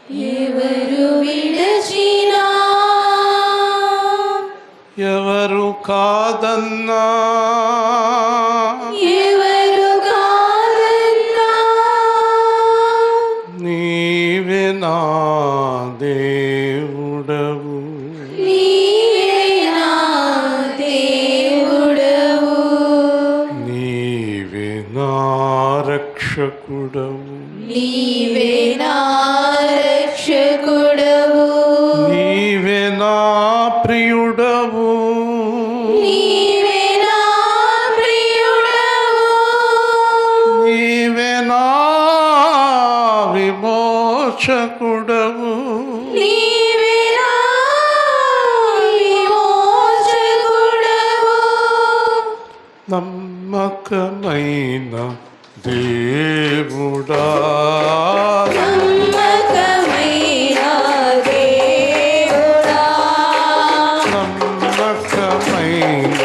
ఎవరు విడచినా ఎవరు కాదన్నా ఎవరు కాదన్నా నీవే నా దేవుడవు నీవే నా దేవుడవు నీవే నా రక్షకుడవు నీవే నా రక్షకుడవు నీవే నా ప్రియుడవు నీవే నా ప్రియుడవు నీవే నా విమోచకుడవు నీవే నా విమోచకుడవు నమ్మకమైన దేవుడా నమ్మకమైన దేవుడా నమ్మకమైన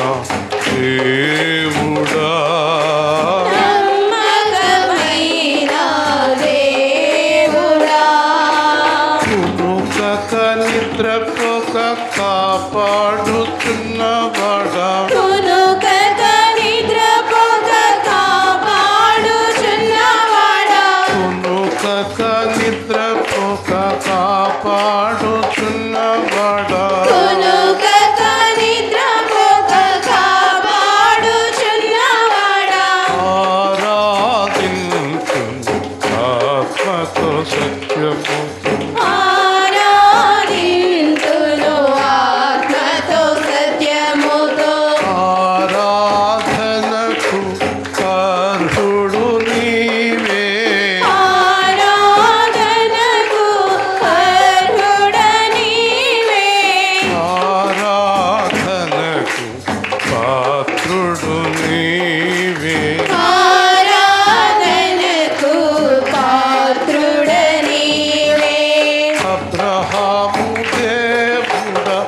దేవుడా నమ్మకమైన దేవుడా కునుకక నిద్రపోక కాపాడుచున్నవాడా కునుకక నిద్రపోక కాపాడుచున్నవాడా కునుకక నిద్రపోక కాపాడుచున్నవాడా కునుకక నిద్రపోక కాపాడుచున్నవాడా ఆరాధించును ఆత్మతో సత్యముతో ఆరాధింతును ఆత్మతో సత్యముతో ఆరాధనకు అర్హుడు నీవే ఆరాధనకు అర్హుడ నీవే ఆరాధనకు పాత్రుడు నీవే ఆరాధనకు పాత్రుడ నీవే అబ్రహాము దేవుడా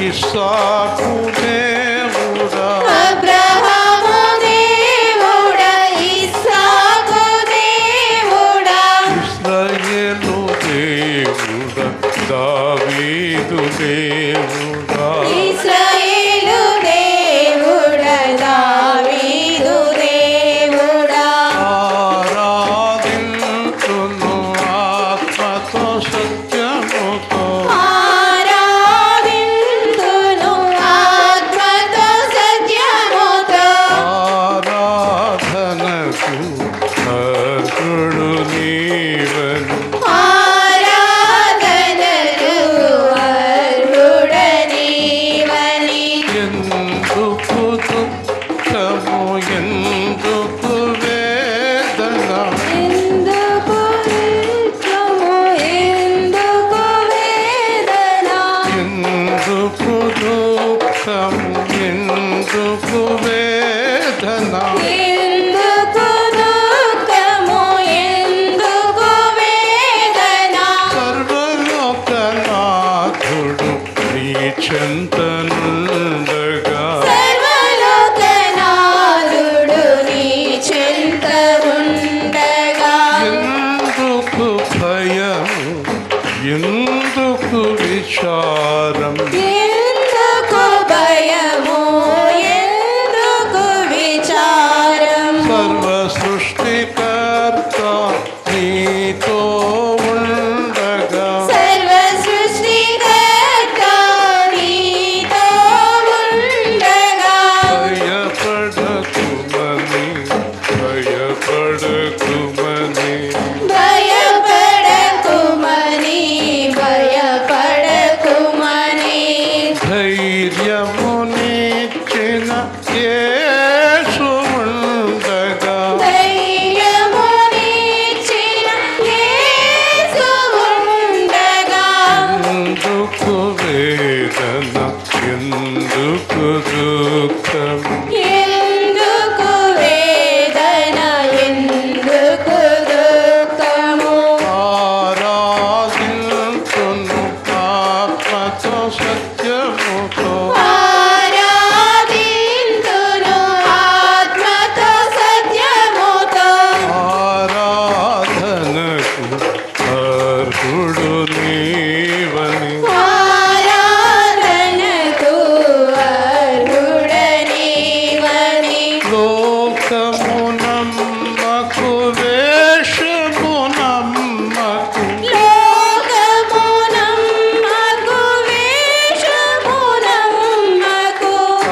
ఇస్సాకు దేవుడా అబ్రహాము దేవుడా ఇస్సాకు దేవుడా ఇశ్రాయేలు దేవుడా దావీదు దేవుడా ఇశ్రాయేలు దేవుడా దావీదు దేవుడా ఆరాధించును ఆత్మతో సత్యముతో ఆరాధింతును ఆత్మతో సత్యముతో ఆరాధనకు అర్హుడు నీవను ఆరాధనకు అర్హుడ నీవని ఎందుకు దుఃఖము ఎందుకు వేదన ఎందుకు దుఃఖము ఎందుకు వేదన ఎందుకు దుఃఖము ఎందుకు వేదన ఎందుకు దుఃఖము ఎందుకు వేదన సర్వలోకనాథుడు నీ చెంతనుండగా సర్వలోకనాథుడు నీ చెంత ఉండగా ఎందుకు భయము ఎందుకు విచారం ఎందుకు భయము ఎందుకు విచారం సర్వ సృష్టికర్త నీతో ఉండగా సర్వ సృష్టికర్త నీతో ఉండగా భయపడకుమని భయపడకుమని భయపడకుమని భయపడకుమని నీవని ఆరాధనకు అర్హుడనీవని లోకమునమ్మకు వేషమునమ్మకు లోకమునమ్మకు వేషమునమ్మకు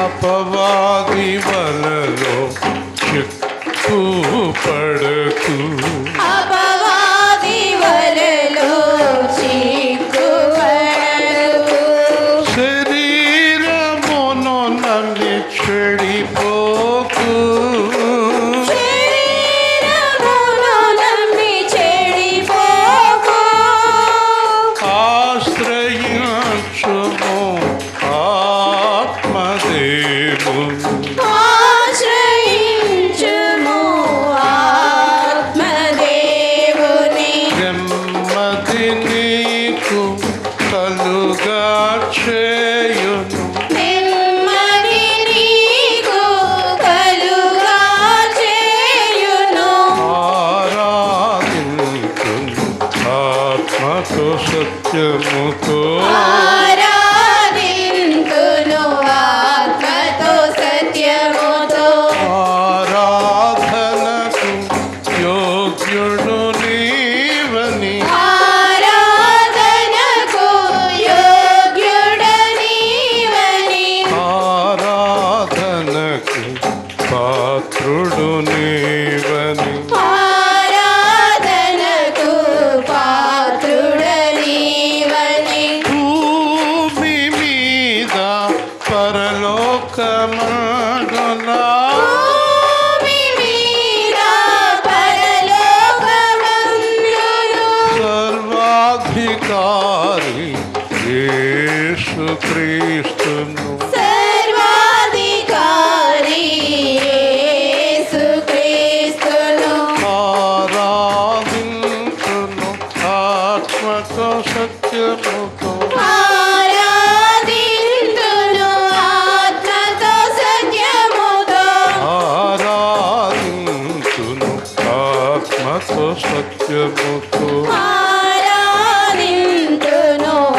అపవాది వలలో చిక్కుపడకు అపవాది వలలో చిక్కుపడకు శరీరమును నమ్మి చెడిపోకు శరీరమును నమ్మి చెడిపోకు ఆశ్రయించుము ఆత్మదేవుని ఆశ్రయించుము ఆత్మదేవుని నెమ్మది నీకు కలుగా చేయును నెమ్మది నీకు కలుగా చేయును ఆరాధించును ఆత్మతో సత్యముతో ఆరాధింతును ఆత్మతో సత్యముతో ఆరాధనకు యోగ్యుడు నీవని ఆరాధనకు యోగ్యుడనీవని ఆరాధనకు పాత్రుడు నీవని ఆరాధనకు పాత్రుడనీవని భూమి మీద పరలోకమందునా భూమి మీద పరలోకమందును సర్వాధికారి యేసుక్రీస్తును సర్వాధికారి యేసుక్రీస్తును ఆరాధించును ఆత్మతో సత్యముతో ఆరాధింతును ఆత్మతో సత్యముతో ఆరాధించును ఆత్మతో సత్యముతో ఆరాధింతును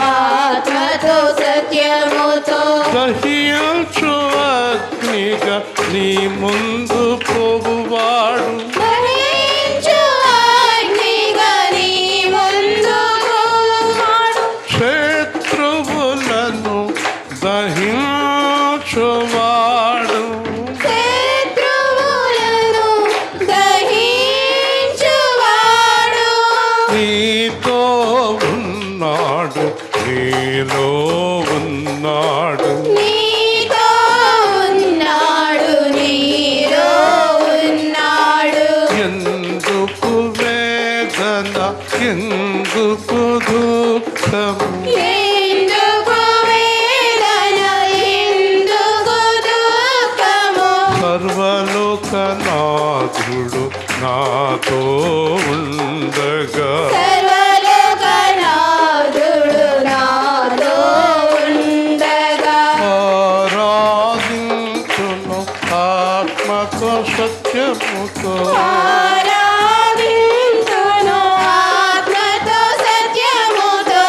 ఆత్మతో సత్యముతో దహించు అగ్నిగా నీ ముందు పోవువాడు దహించు అగ్నిగా నీ ముందు పోవువాడు శత్రువులను దహించువాడు శత్రువులను దహించువాడు నీతో ఉన్నాడు నీలో ఉన్నాడు నీతో ఉన్నాడు నీలో ఉన్నాడు ఎందుకు వేదన ఎందుకు దుఃఖము ఎందుకు వేదన ఎందుకు దుఃఖము సర్వలోకనాథుడు నాతో ఉండగా సర్వలోకనాథుడు నాతో ఉండగా ఆరాధించును ఆత్మతో సత్యముతో ఆరాధింతును ఆత్మతో సత్యముతో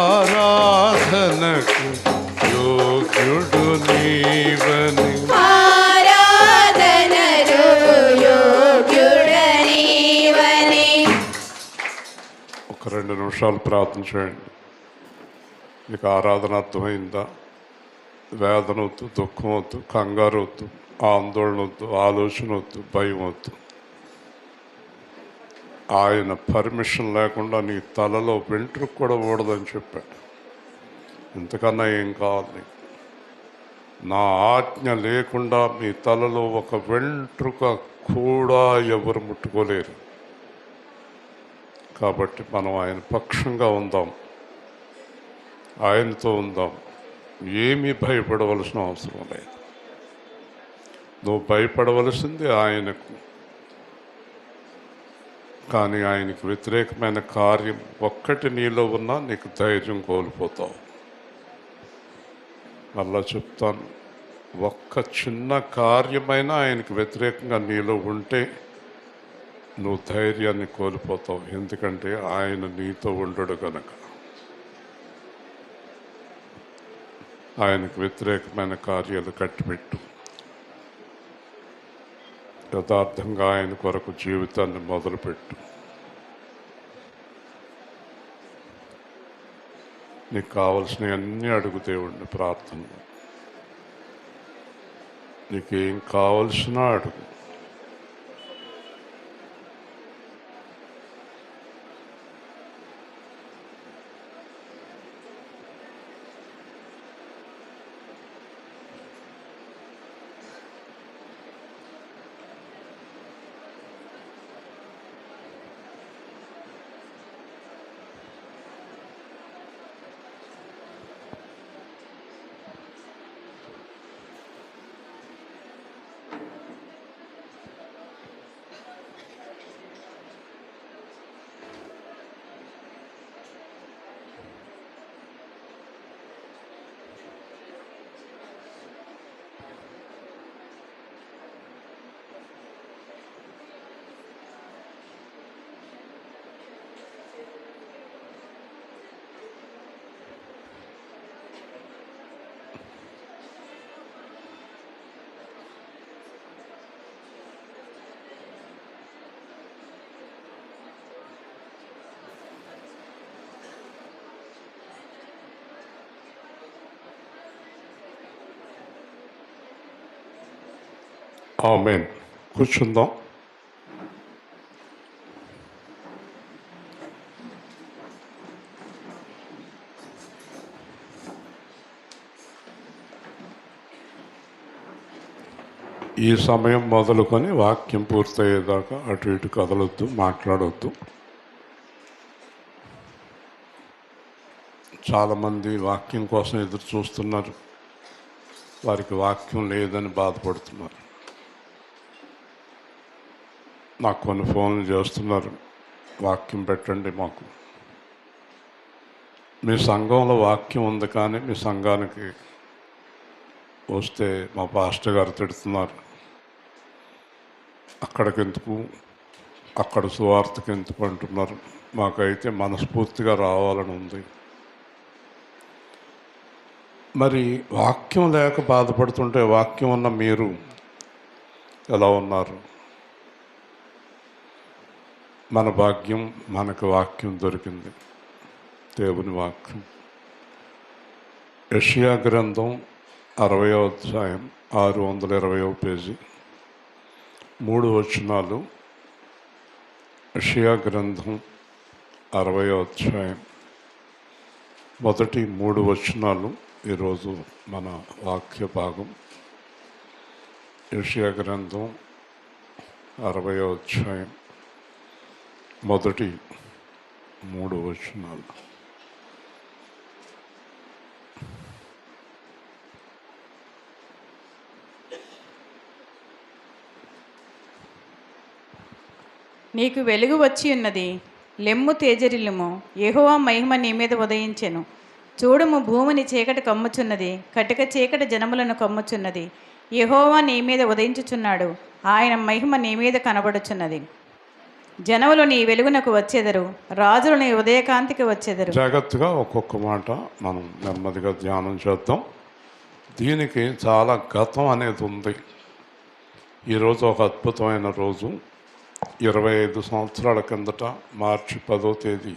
ఆరాధనకు యోగ్యుడు నీవని ఆరాధనకు యోగ్యుడనీవని ఒక 2 నిమిషాలు ప్రార్థన చేయండి. మీకు ఆరాధన అర్థమైందా? వేదన వద్దు, దుఃఖం వద్దు, కంగారు వద్దు, ఆందోళన వద్దు, ఆలోచన వద్దు, భయం వద్దు. ఆయన పర్మిషన్ లేకుండా నీ తలలో వెంట్రుకు కూడా ఊడదని చెప్పాడు. ఇంతకన్నా ఏం కావాలి నీకు? నా ఆజ్ఞ లేకుండా మీ తలలో ఒక వెంట్రుక కూడా ఎవరు ముట్టుకోలేరు. కాబట్టి మనం ఆయన పక్షంగా ఉందాం, ఆయనతో ఉందాం. ఏమీ భయపడవలసిన అవసరం లేదు. నువ్వు భయపడవలసింది ఆయనకు. కానీ ఆయనకు వ్యతిరేకమైన కార్యం ఒక్కటి నీలో ఉన్నా నీకు ధైర్యం కోల్పోతావు. మళ్ళా చెప్తాను, ఒక్క చిన్న కార్యమైనా ఆయనకు వ్యతిరేకంగా నీలో ఉంటే నువ్వు ధైర్యాన్ని కోల్పోతావు. ఎందుకంటే ఆయన నీతో ఉండడు కనుక. ఆయనకు వ్యతిరేకమైన కార్యాలు కట్టిపెట్టు. యథార్థంగా ఆయన కొరకు జీవితాన్ని మొదలుపెట్టు. నీకు కావలసినవన్నీ అడుగు దేవుణ్ణి ప్రార్థనలో. నీకేం కావలసినా అడుగు. ఆమేన్. కూర్చుందాం. ఈ సమయం మొదలుకొని వాక్యం పూర్తయ్యేదాకా అటు ఇటు కదలొద్దు, మాట్లాడొద్దు. చాలామంది వాక్యం కోసం ఎదురు చూస్తున్నారు. వారికి వాక్యం లేదని బాధపడుతున్నారు. నాకు కొన్ని ఫోన్లు చేస్తున్నారు, వాక్యం పెట్టండి మాకు. మీ సంఘంలో వాక్యం ఉంది కానీ మీ సంఘానికి వస్తే మా పాస్టర్ గారు తిడుతున్నారు. అక్కడికెందుకు, అక్కడ సువార్తకి ఎందుకు అంటున్నారు. మాకైతే మనస్ఫూర్తిగా రావాలని ఉంది. మరి వాక్యం లేక బాధపడుతుంటే వాక్యం ఉన్న మీరు ఎలా ఉన్నారు? మన భాగ్యం, మనకు వాక్యం దొరికింది, దేవుని వాక్యం. యెషయా గ్రంథం 60వ అధ్యాయం 620వ పేజీ 3 వచనాలు. యెషయా గ్రంథం 60వ అధ్యాయం మొదటి 3 వచనాలు ఈరోజు మన వాక్య భాగం. యెషయా గ్రంథం 60వ అధ్యాయం మొదటి 3 వచనాలు. నీకు వెలుగు వచ్చి ఉన్నది, లెమ్ము తేజరిల్లుము, యెహోవా మహిమ నీ మీద ఉదయించెను. చూడుము, భూమిని చీకటి కమ్ముచున్నది, కటిక చీకటి జనములను కమ్ముచున్నది. యెహోవా నీ మీద ఉదయించుచున్నాడు, ఆయన మహిమ నీ మీద కనబడుచున్నది. జనములు నీ వెలుగునకు వచ్చేదరు, రాజులు నీ ఉదయకాంతికి వచ్చేదరు. జాగ్రత్తగా ఒక్కొక్క మాట మనం నెమ్మదిగా ధ్యానం చేద్దాం. దీనికి చాలా గతం అనేది ఉంది. ఈరోజు ఒక అద్భుతమైన రోజు. 25 సంవత్సరాల కిందట మార్చి 10వ తేదీ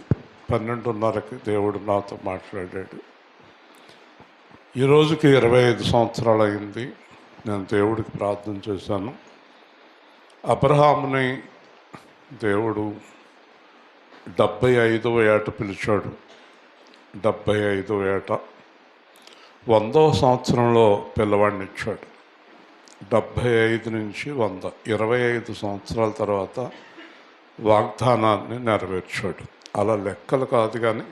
12:30కి దేవుడు నాతో మాట్లాడాడు. ఈరోజుకి 25 సంవత్సరాలు అయింది. నేను దేవుడికి ప్రార్థన చేశాను. అబ్రహాముని దేవుడు 75వ ఏట పిలిచాడు. 75వ ఏట 100వ సంవత్సరంలో పిల్లవాడిని ఇచ్చాడు. 75 నుంచి 100, 25 సంవత్సరాల తర్వాత వాగ్దానాన్ని నెరవేర్చాడు. అలా లెక్కలు కాదు కానీ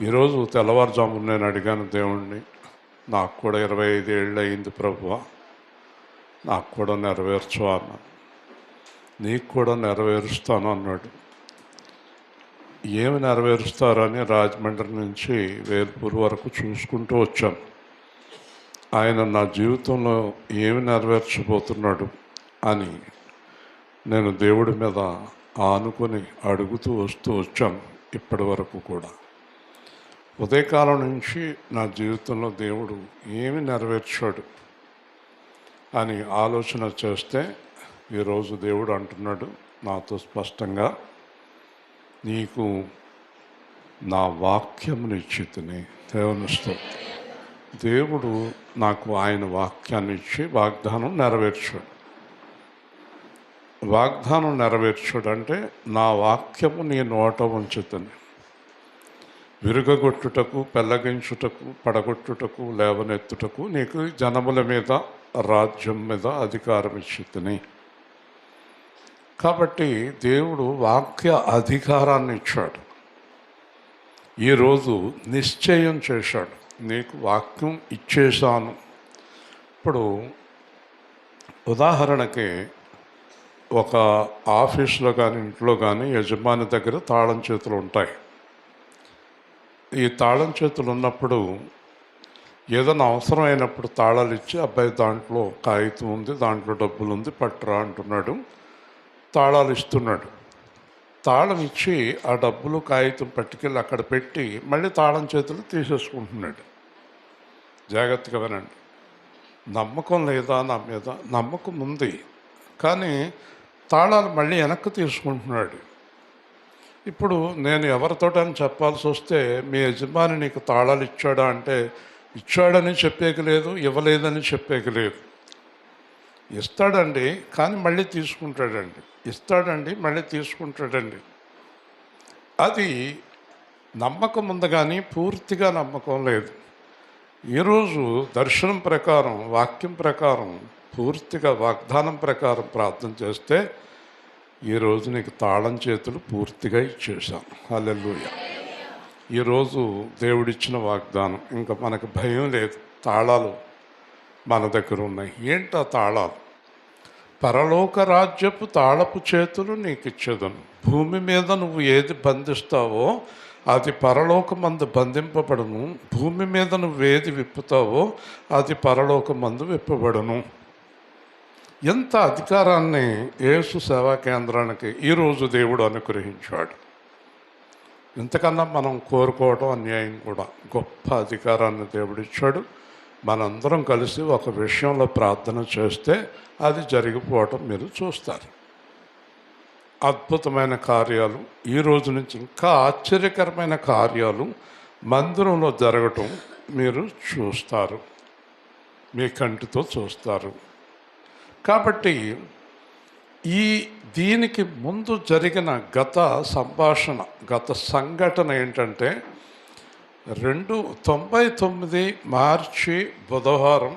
ఈరోజు తెల్లవారుజామున నేను అడిగాను దేవుణ్ణి, నాకు కూడా 25 ఏళ్ళు అయింది ప్రభువా, నాకు కూడా నెరవేర్చు అన్నాను. నీకు కూడా నెరవేరుస్తాను అన్నాడు. ఏమి నెరవేరుస్తారని రాజమండ్రి నుంచి వేల్పూర్ వరకు చూసుకుంటూ వచ్చాను. ఆయన నా జీవితంలో ఏమి నెరవేర్చబోతున్నాడు అని నేను దేవుడి మీద ఆనుకొని అడుగుతూ వస్తూ వచ్చాను ఇప్పటి వరకు కూడా. ఉదయకాలం నుంచి నా జీవితంలో దేవుడు ఏమి నెరవేర్చాడు అని ఆలోచన చేస్తే ఈరోజు దేవుడు అంటున్నాడు నాతో స్పష్టంగా, నీకు నా వాక్యముని ఇచ్చితిని. దేవుని స్తోత్రం. దేవుడు నాకు ఆయన వాక్యాన్ని ఇచ్చి వాగ్దానం నెరవేర్చాడు. వాగ్దానం నెరవేర్చాడు అంటే నా వాక్యము నీ నోట ఉంచుతుంది. విరుగగొట్టుటకు, పెళ్ళగించుటకు, పడగొట్టుటకు, లేవనెత్తుటకు నీకు జనముల మీద, రాజ్యం మీద అధికారం ఇచ్చితిని. కాబట్టి దేవుడు వాక్య అధికారాన్ని ఇచ్చాడు. ఈరోజు నిశ్చయం చేశాడు, నీకు వాక్యం ఇచ్చేశాను. ఇప్పుడు ఉదాహరణకి ఒక ఆఫీస్లో కానీ ఇంట్లో కానీ యజమాని దగ్గర తాళం చేతులు ఉంటాయి. ఈ తాళం చేతులు ఉన్నప్పుడు ఏదైనా అవసరం అయినప్పుడు తాళాలు ఇచ్చి, అబ్బాయి దాంట్లో కాగితం ఉంది, దాంట్లో డబ్బులు ఉంది, పట్టురా అంటున్నాడు. తాళాలు ఇస్తున్నాడు. తాళం ఇచ్చి ఆ డబ్బులు కాగితం పట్టుకెళ్ళి అక్కడ పెట్టి మళ్ళీ తాళం చేతులు తీసేసుకుంటున్నాడు. జాగ్రత్తగా వినండి. నమ్మకం లేదా నా మీద? నమ్మకం ఉంది, కానీ తాళాలు మళ్ళీ వెనక్కి తీసుకుంటున్నాడు. ఇప్పుడు నేను ఎవరితోటని చెప్పాల్సి వస్తే, మీ యజమాని నీకు తాళాలు ఇచ్చాడా అంటే, ఇచ్చాడని చెప్పేకి లేదు, ఇవ్వలేదని చెప్పేకి లేదు. ఇస్తాడండి, కానీ మళ్ళీ తీసుకుంటాడండి. ఇస్తాడండి, మళ్ళీ తీసుకుంటాడండి. అది నమ్మకం ఉంది, కానీ పూర్తిగా నమ్మకం లేదు. ఈరోజు దర్శనం ప్రకారం, వాక్యం ప్రకారం, పూర్తిగా వాగ్దానం ప్రకారం ప్రార్థన చేస్తే ఈరోజు నీకు తాళం చేతులు పూర్తిగా ఇచ్చేసాను. హల్లెలూయా. ఈరోజు దేవుడిచ్చిన వాగ్దానం, ఇంకా మనకు భయం లేదు. తాళాలు మన దగ్గర ఉన్నాయి. ఏంటా తాళాలు? పరలోక రాజ్యపు తాళపు చేతులు నీకు ఇచ్చేదను. భూమి మీద నువ్వు ఏది బంధిస్తావో అది పరలోకమందు బంధింపబడును. భూమి మీద నువ్వేది విప్పుతావో అది పరలోకమందు విప్పబడును. ఎంత అధికారాన్ని యేసు సేవా కేంద్రానికి ఈరోజు దేవుడు అనుగ్రహించాడు. ఇంతకన్నా మనం కోరుకోవడం అన్యాయం కూడా. గొప్ప అధికారాన్ని దేవుడిచ్చాడు. మనందరం కలిసి ఒక విషయంలో ప్రార్థన చేస్తే అది జరిగిపోవటం మీరు చూస్తారు. అద్భుతమైన కార్యాలు, ఈ రోజు నుంచి ఇంకా ఆశ్చర్యకరమైన కార్యాలు మందిరంలో జరగటం మీరు చూస్తారు, మీ కంటితో చూస్తారు. కాబట్టి దీనికి ముందు జరిగిన గత సంభాషణ, గత సంఘటన ఏంటంటే 99 మార్చి బుధవారం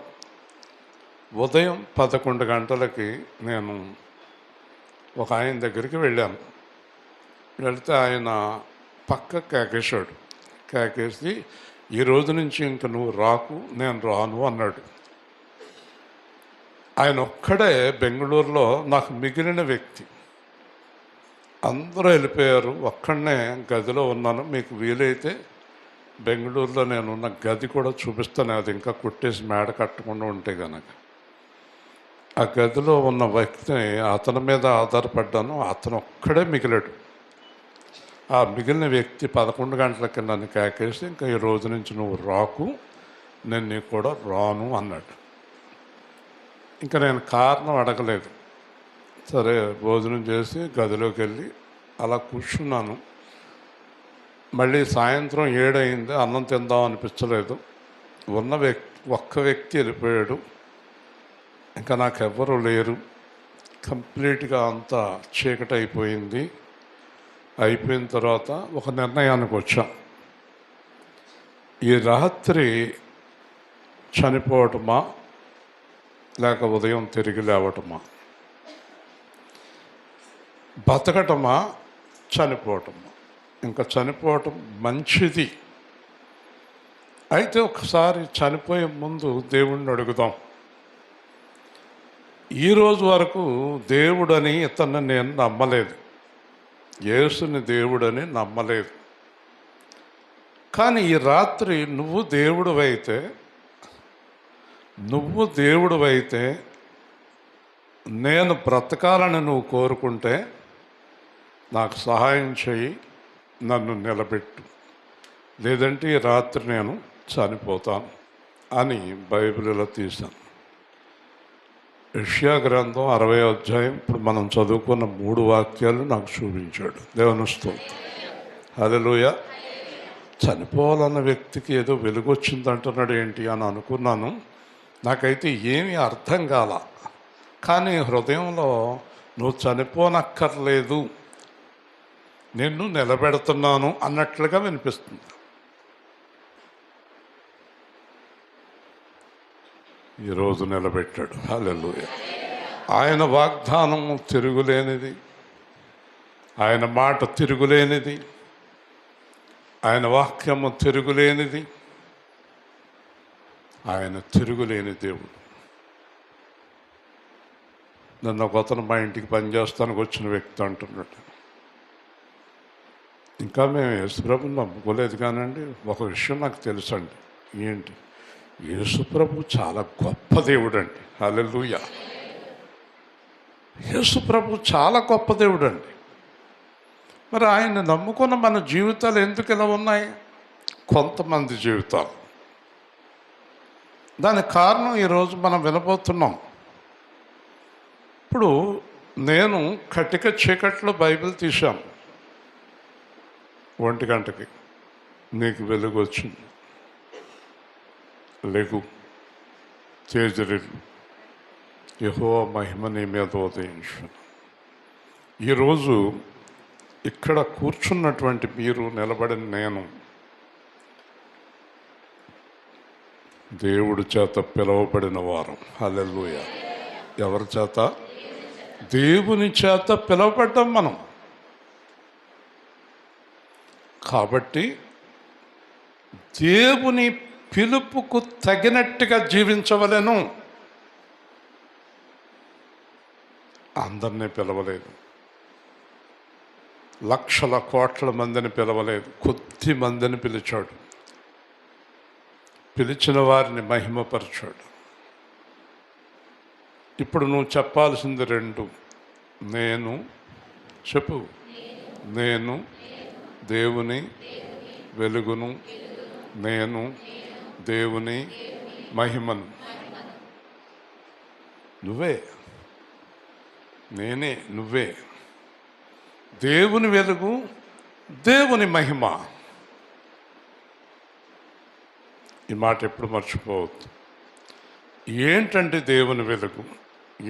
ఉదయం 11 గంటలకి నేను ఒక ఆయన దగ్గరికి వెళ్ళాను. వెళితే ఆయన పక్క కేకేశాడు. కేకేసి, ఈ రోజు నుంచి ఇంక నువ్వు రాకు, నేను రాను అన్నాడు. ఆయన ఒక్కడే బెంగళూరులో నాకు మిగిలిన వ్యక్తి. అందరూ వెళ్ళిపోయారు, ఒక్కడనే గదిలో ఉన్నాను. మీకు వీలైతే బెంగళూరులో నేనున్న గది కూడా చూపిస్తాను, అది ఇంకా కుట్టేసి మేడ కట్టకుండా ఉంటే కనుక. ఆ గదిలో ఉన్న వ్యక్తిని, అతని మీద ఆధారపడ్డాను. అతను ఒక్కడే మిగిలాడు. ఆ మిగిలిన వ్యక్తి 11 గంటలకి నన్ను కేకేసి, ఇంకా ఈ రోజు నుంచి నువ్వు రాకు, నేను నీకు కూడా రాను అన్నాడు. ఇంకా నేను కారణం అడగలేదు. సరే, భోజనం చేసి గదిలోకి వెళ్ళి అలా కూర్చున్నాను. మళ్ళీ సాయంత్రం 7 అయింది, అన్నం తిందాం అనిపించలేదు. ఉన్న ఒక్క వ్యక్తి వెళ్ళిపోయాడు. ఇంకా నాకెవ్వరూ లేరు. కంప్లీట్గా అంతా చీకటి అయిపోయింది. అయిపోయిన తర్వాత ఒక నిర్ణయానికి వచ్చాం. ఈ రాత్రి చనిపోవటమా లేక ఉదయం తిరిగి లేవటమా, బతకటమా చనిపోవటమా? ఇంకా చనిపోవటం మంచిది. అయితే ఒకసారి చనిపోయే ముందు దేవుణ్ణి అడుగుదాం. ఈరోజు వరకు దేవుడని ఇతన్ని నేను నమ్మలేదు, యేసుని దేవుడని నమ్మలేదు. కానీ ఈ రాత్రి నువ్వు దేవుడివైతే నేను బ్రతకాలని నువ్వు కోరుకుంటే నాకు సహాయం చేయి, నన్ను నిలబెట్టు. లేదంటే ఈ రాత్రి నేను చనిపోతాను అని బైబిల్లో తీశాను. యెషయా గ్రంథం 60వ అధ్యాయం ఇప్పుడు మనం చదువుకున్న 3 వాక్యాలు నాకు చూపించాడు. దేవుని స్తోత్రం, హల్లెలూయా. చనిపోవాలన్న వ్యక్తికి ఏదో వెలుగు వచ్చింది అంటున్నాడు ఏంటి అని అనుకున్నాను. నాకైతే ఏమీ అర్థం కాల. కానీ హృదయంలో నువ్వు చనిపోనక్కర్లేదు, నిన్ను నిలబెడుతున్నాను అన్నట్లుగా వినిపిస్తుంది. ఈరోజు నిలబెట్టాడు, హల్లెలూయా. ఆయన వాగ్దానము తిరుగులేనిది, ఆయన మాట తిరుగులేనిది, ఆయన వాక్యము తిరుగులేనిది, ఆయన తిరుగులేని దేవుడు. నన్ను ఒక అతను మా ఇంటికి పనిచేస్తానికి వచ్చిన వ్యక్తి అంటున్నాడు, ఇంకా మేము యేసుప్రభుని నమ్ముకోలేదు కానండి, ఒక విషయం నాకు తెలుసండి. ఏంటి? యేసుప్రభు చాలా గొప్ప దేవుడు అండి. హల్లెలూయా. యేసుప్రభు చాలా గొప్ప దేవుడు అండి. మరి ఆయన నమ్ముకున్న మన జీవితాలు ఎందుకు ఇలా ఉన్నాయి? కొంతమంది జీవితాలు. దానికి కారణం ఈరోజు మనం వినబోతున్నాం. ఇప్పుడు నేను కటిక చీకట్లో బైబిల్ తీశాను. 1 గంటకి నీకు వెలుగు వచ్చింది, లెగు, తేజరిల్లు, యెహోవా మహిమ నీ మీద ఉదయించును. ఈరోజు ఇక్కడ కూర్చున్నటువంటి మీరు, నిలబడిన నేను, దేవుడి చేత పిలువబడిన వారం. హల్లెలూయా. ఎవరి చేత? దేవుని చేత పిలువబడ్డాం మనం. కాబట్టి దేవుని పిలుపుకు తగినట్టుగా జీవించవలెను. అందరినీ పిలవలేదు, లక్షల కోట్ల మందిని పిలవలేదు, కొద్ది మందిని పిలిచాడు. పిలిచిన వారిని మహిమపరిచాడు. ఇప్పుడు నువ్వు చెప్పాల్సింది 2. నేను చెప్పు. నేను దేవుని వెలుగును, నేను దేవుని మహిమను. నువ్వే, నేనే, నువ్వే. దేవుని వెలుగు, దేవుని మహిమ. ఈ మాట ఎప్పుడు మర్చిపోవద్దు. ఏంటంటే దేవుని వెలుగు,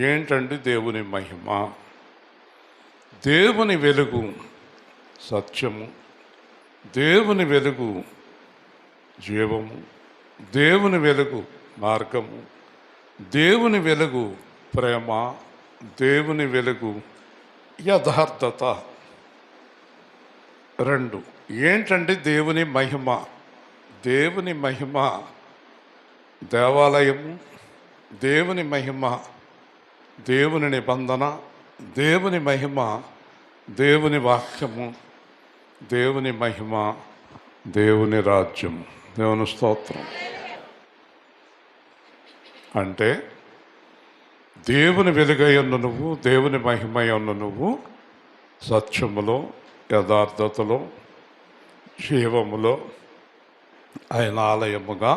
ఏంటంటే దేవుని మహిమ? దేవుని వెలుగు సత్యము, దేవుని వెలుగు జీవము, దేవుని వెలుగు మార్గము, దేవుని వెలుగు ప్రేమ, దేవుని వెలుగు యథార్థత. 2 ఏంటంటే దేవుని మహిమ. దేవుని మహిమ దేవాలయము, దేవుని మహిమ దేవుని నిబంధన, దేవుని మహిమ దేవుని వాక్యము, దేవుని మహిమ దేవుని రాజ్యము. దేవుని స్తోత్రం. అంటే దేవుని వెలుగై ఉన్న నువ్వు, దేవుని మహిమై ఉన్న నువ్వు సత్యములో, యథార్థతలో, జీవములో ఆయన ఆలయముగా,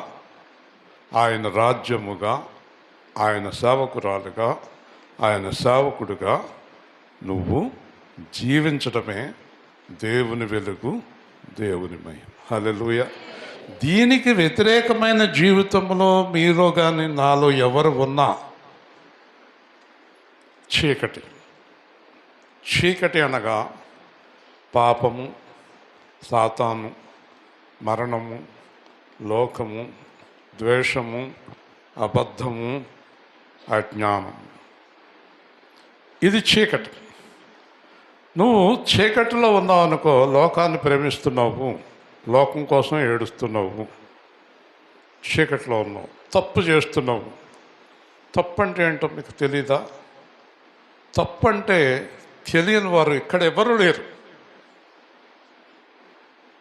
ఆయన రాజ్యముగా, ఆయన సేవకురాలుగా, ఆయన సేవకుడుగా నువ్వు జీవించడమే దేవుని వెలుగు, దేవుని మహిమ. హల్లెలూయా. దీనికి వ్యతిరేకమైన జీవితంలో మీలో కానీ నాలో ఎవరు ఉన్నా చీకటి. చీకటి అనగా పాపము, సాతాను, మరణము, లోకము, ద్వేషము, అబద్ధము, అజ్ఞానము. ఇది చీకటి. నువ్వు చీకటిలో ఉన్నావు అనుకో, లోకాన్ని ప్రేమిస్తున్నావు, లోకం కోసం ఏడుస్తున్నావు, చీకటిలో ఉన్నావు, తప్పు చేస్తున్నావు. తప్పు అంటే ఏంటో మీకు తెలీదా? తప్పు అంటే తెలియని వారు ఇక్కడ ఎవరు లేరు.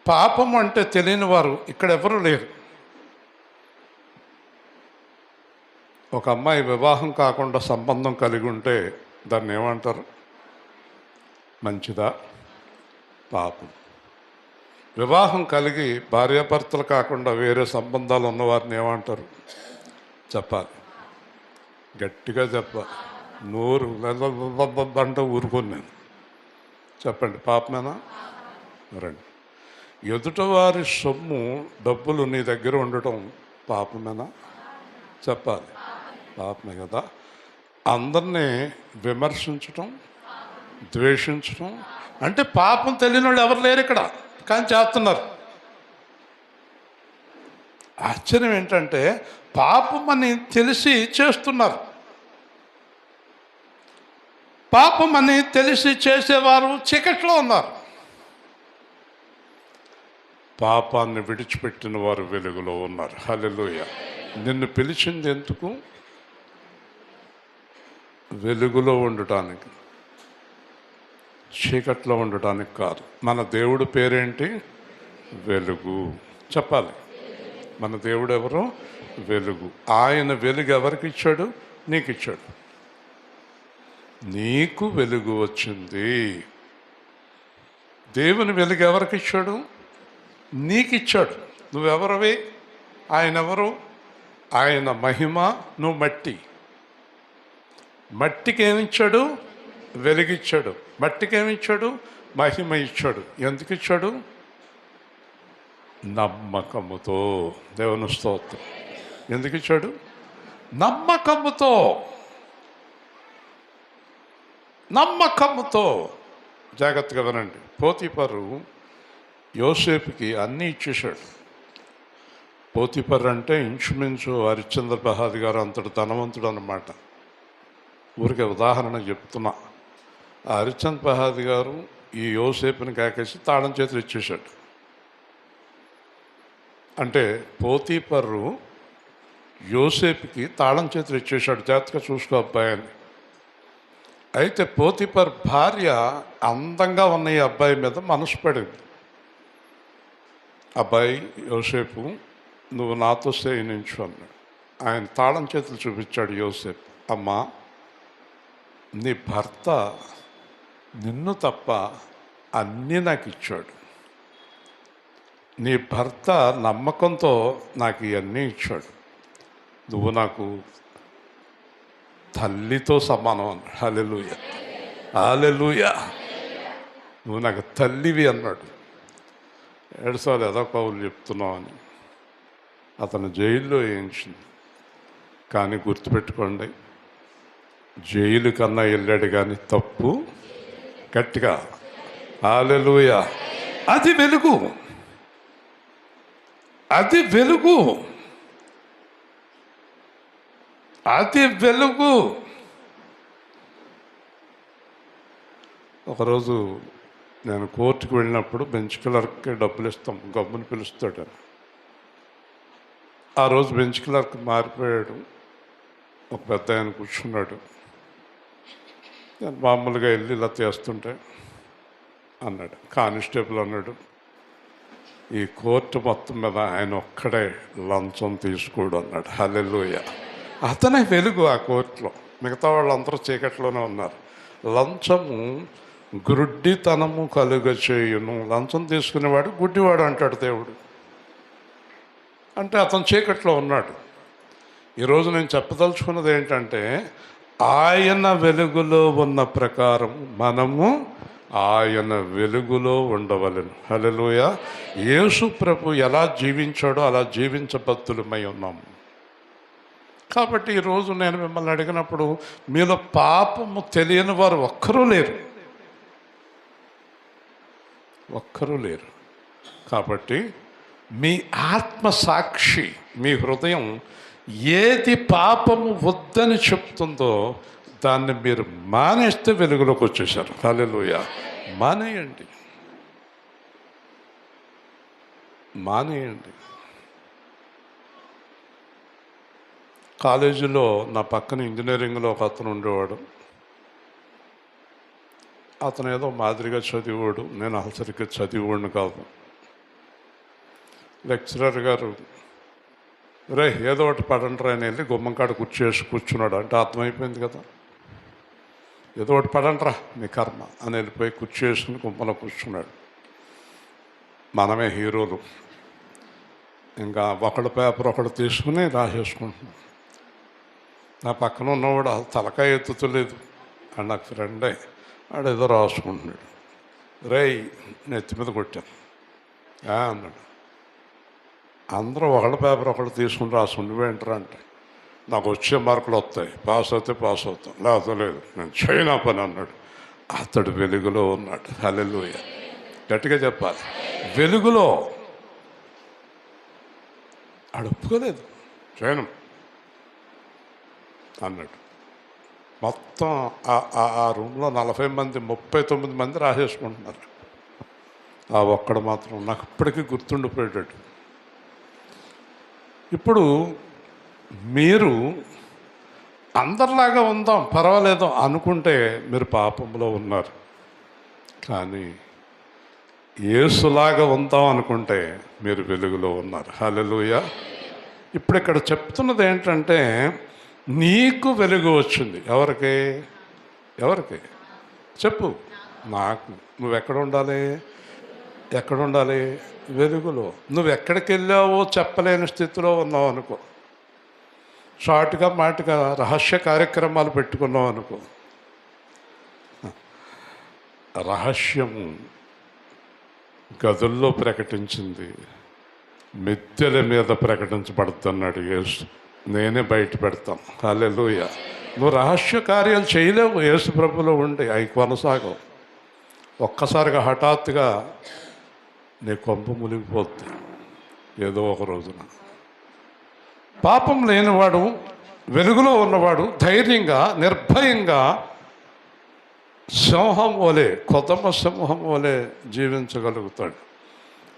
పాపం అంటే తెలియని వారు ఇక్కడ ఎవరు లేరు. ఒక అమ్మాయి వివాహం కాకుండా సంబంధం కలిగి ఉంటే దాన్ని ఏమంటారు? మంచిదా? పాపం. వివాహం కలిగి భార్యాభర్తలు కాకుండా వేరే సంబంధాలు ఉన్నవారిని ఏమంటారు చెప్పాలి, గట్టిగా చెప్పాలి. నోరు అంటే ఊరుకోను నేను. చెప్పండి, పాపమేనా? రండి. ఎదుటవారి సొమ్ము డబ్బులు నీ దగ్గర ఉండటం పాపమేనా? చెప్పాలి, పాపమే కదా. అందరినీ విమర్శించటం, ద్వేషించటం అంటే పాపం తెలియని వాళ్ళు ఎవరు లేరు ఇక్కడ, కానీ చేస్తున్నారు. ఆశ్చర్యం ఏంటంటే పాపం అని తెలిసి చేస్తున్నారు. పాపం అని తెలిసి చేసేవారు చీకట్లో ఉన్నారు. పాపాన్ని విడిచిపెట్టిన వారు వెలుగులో ఉన్నారు. హల్లెలూయా. నిన్ను పిలిచింది ఎందుకు? వెలుగులో ఉండటానికి, చీకట్లో ఉండటానికి కాదు. మన దేవుడు పేరేంటి? వెలుగు. చెప్పాలి, మన దేవుడు ఎవరు? వెలుగు. ఆయన వెలుగు ఎవరికి ఇచ్చాడు? నీకు ఇచ్చాడు. నీకు వెలుగు వచ్చింది. దేవుని వెలుగు ఎవరికి ఇచ్చాడు? నీకు ఇచ్చాడు. నువ్వెవరవి? ఆయన ఎవరు? ఆయన మహిమ, నువ్వు మట్టి. మట్టికి ఏమిచ్చాడు? వెలుగిచ్చాడు. మట్టికి ఏమిచ్చాడు? మహిమ ఇచ్చాడు. ఎందుకు ఇచ్చాడు? నమ్మకముతో. దేవుని స్తోత్రం. ఎందుకు ఇచ్చాడు? నమ్మకముతో. నమ్మకముతో. జాగ్రత్తగా వినండి. పోతీఫరు యోసేపుకి అన్నీ ఇచ్చేశాడు. పోతీఫర్ అంటే ఇంచుమించు హరిశ్చంద్ర బహాది గారు అంతటి ధనవంతుడు అన్నమాట. ఊరికే ఉదాహరణ చెప్తున్నా. ఆ హరిశ్చంద్ర బహాది గారు ఈ యోసేపుని కాకేసి తాళం చేతులు ఇచ్చేశాడు. అంటే పోతీఫరు యోసేపుకి తాళం చేతులు ఇచ్చేశాడు, జాగ్రత్తగా చూసుకో అబ్బాయి అని. అయితే పోతీఫర్ భార్య అందంగా ఉన్న ఈ అబ్బాయి మీద మనసు పడింది. అబ్బాయి యోసేపు, నువ్వు నాతో సేయించు అన్నాడు. ఆయన తాళం చేతులు చూపించాడు యోసేపు. అమ్మా, నీ భర్త నిన్ను తప్ప అన్నీ నాకు ఇచ్చాడు. నీ భర్త నమ్మకంతో నాకు ఇవన్నీ ఇచ్చాడు. నువ్వు నాకు తల్లితో సమానం అన్నాడు. హల్లెలూయా, హల్లెలూయా. నువ్వు నాకు తల్లివి అన్నాడు. ఏడుసార్లు ఏదో కవులు చెప్తున్నావు అని అతను జైల్లో వేయించింది. కానీ గుర్తుపెట్టుకోండి, జైలు కన్నా వెళ్ళాడు కానీ తప్పు గట్టిగా హల్లెలూయా. అది వెలుగు, అది వెలుగు, అది వెలుగు. ఒకరోజు నేను కోర్టుకు వెళ్ళినప్పుడు బెంచ్ క్లర్క్కి డబ్బులు ఇస్తాం, గమ్ముని పిలుస్తాడు. ఆ రోజు బెంచ్ క్లర్క్ మారిపోయాడు. ఒక పెద్ద ఆయన కూర్చున్నాడు. నేను మామూలుగా వెళ్ళి ఇలా చేస్తుంటే అన్నాడు, కానిస్టేబుల్ అన్నాడు, ఈ కోర్టు మొత్తం మీద ఆయన ఒక్కడే లంచం తీసుకోడు అన్నాడు. హల్లెలూయా. అతనే వెలుగు ఆ కోర్టులో. మిగతా వాళ్ళందరూ చీకట్లోనే ఉన్నారు. లంచము గ్రుడ్డితనము కలుగ చేయును. లంచం తీసుకునేవాడు గుడ్డివాడు అంటాడు దేవుడు. అంటే అతను చీకట్లో ఉన్నాడు. ఈరోజు నేను చెప్పదలుచుకున్నది ఏంటంటే, ఆయన వెలుగులో ఉన్న ప్రకారం మనము ఆయన వెలుగులో ఉండవలెను. హల్లెలూయా. యేసు ప్రభు ఎలా జీవించాడో అలా జీవించబద్దులమై ఉన్నాము. కాబట్టి ఈరోజు నేను మిమ్మల్ని అడిగినప్పుడు మీలో పాపము తెలియని వారు ఒక్కరూ లేరు, ఒక్కరూ లేరు. కాబట్టి మీ ఆత్మసాక్షి, మీ హృదయం ఏది పాపము వద్దని చెప్తుందో దాన్ని మీరు మానేస్తే వెలుగులోకి వచ్చేసారు. హల్లెలూయా. మానేయండి, మానేయండి. కాలేజీలో నా పక్కన ఇంజనీరింగ్లో ఒక అతను ఉండేవాడు. అతను ఏదో మాదిరిగా చదివాడు, నేను అసలు సరిగ్గా చదివాడిని కాదు. లెక్చరర్ గారు, రే ఏదో ఒకటి పడంట్రా అని వెళ్ళి గుమ్మంకాడ కూర్చున్నాడు. అంటే అర్థమైపోయింది కదా, ఏదో ఒకటి పడంట్రా నీ కర్మ అని వెళ్ళిపోయి కుర్చీ వేసుకుని గుమ్మలో కూర్చున్నాడు. మనమే హీరోలు. ఇంకా ఒకళ్ళ పేపర్ ఒకళ్ళు తీసుకుని రాసేసుకుంటున్నాం. నా పక్కన ఉన్నవాడు తలకాయ ఎత్తుతలేదు, అని నాకు ఫ్రెండే, వాడు ఏదో రాసుకుంటున్నాడు. రేయ్ నెత్తి మీద కొట్టాను అన్నాడు. అందరూ ఒకళ్ళ పేపర్ ఒకళ్ళు తీసుకుని రాసుకుని నువ్వేంటరా అంటే, నాకు వచ్చే మార్కులు వస్తాయి, పాస్ అవుతే పాస్ అవుతాం, లేకపోతే లేదు, నేను చైనా పని అన్నాడు. అతడు వెలుగులో ఉన్నాడు. హల్లెలూయా, గట్టిగా చెప్పాలి. వెలుగులో ఆడు ఒప్పుకోలేదు, చేయను అన్నాడు. మొత్తం ఆ రూమ్లో 40 మంది 39 మంది రాసేసుకుంటున్నారు. ఆ ఒక్కడు మాత్రం నాకు ఇప్పటికీ గుర్తుండిపోయేటట్టు. ఇప్పుడు మీరు అందరిలాగా ఉందాం పర్వాలేదు అనుకుంటే మీరు పాపంలో ఉన్నారు. కానీ యేసులాగా ఉందాం అనుకుంటే మీరు వెలుగులో ఉన్నారు. హల్లెలూయా. ఇప్పుడు ఇక్కడ చెప్తున్నది ఏంటంటే, నీకు వెలుగు వచ్చింది. ఎవరికి? ఎవరికి చెప్పు. నాకు. నువ్వు ఎక్కడ ఉండాలి? ఎక్కడ ఉండాలి? వెలుగులో. నువ్వు ఎక్కడికి వెళ్ళావో చెప్పలేని స్థితిలో ఉన్నావు అనుకో, షార్ట్గా మాటగా రహస్య కార్యక్రమాలు పెట్టుకున్నావు అనుకో, రహస్యము గదుల్లో ప్రకటించింది మిద్దెల మీద ప్రకటించబడుతున్నాడు యేసు. నేనే బయట పెడతాను. హల్లెలూయా. నువ్వు రహస్య కార్యాలు చేయలేవు యేసు ప్రభులో ఉండి, అవి కొనసాగవు. ఒక్కసారిగా హఠాత్తుగా నీ కొంప మునిగిపోద్ది ఏదో ఒక రోజున. పాపం లేనివాడు, వెలుగులో ఉన్నవాడు ధైర్యంగా నిర్భయంగా సింహం వలె, కొదమ సింహం వలె జీవించగలుగుతాడు.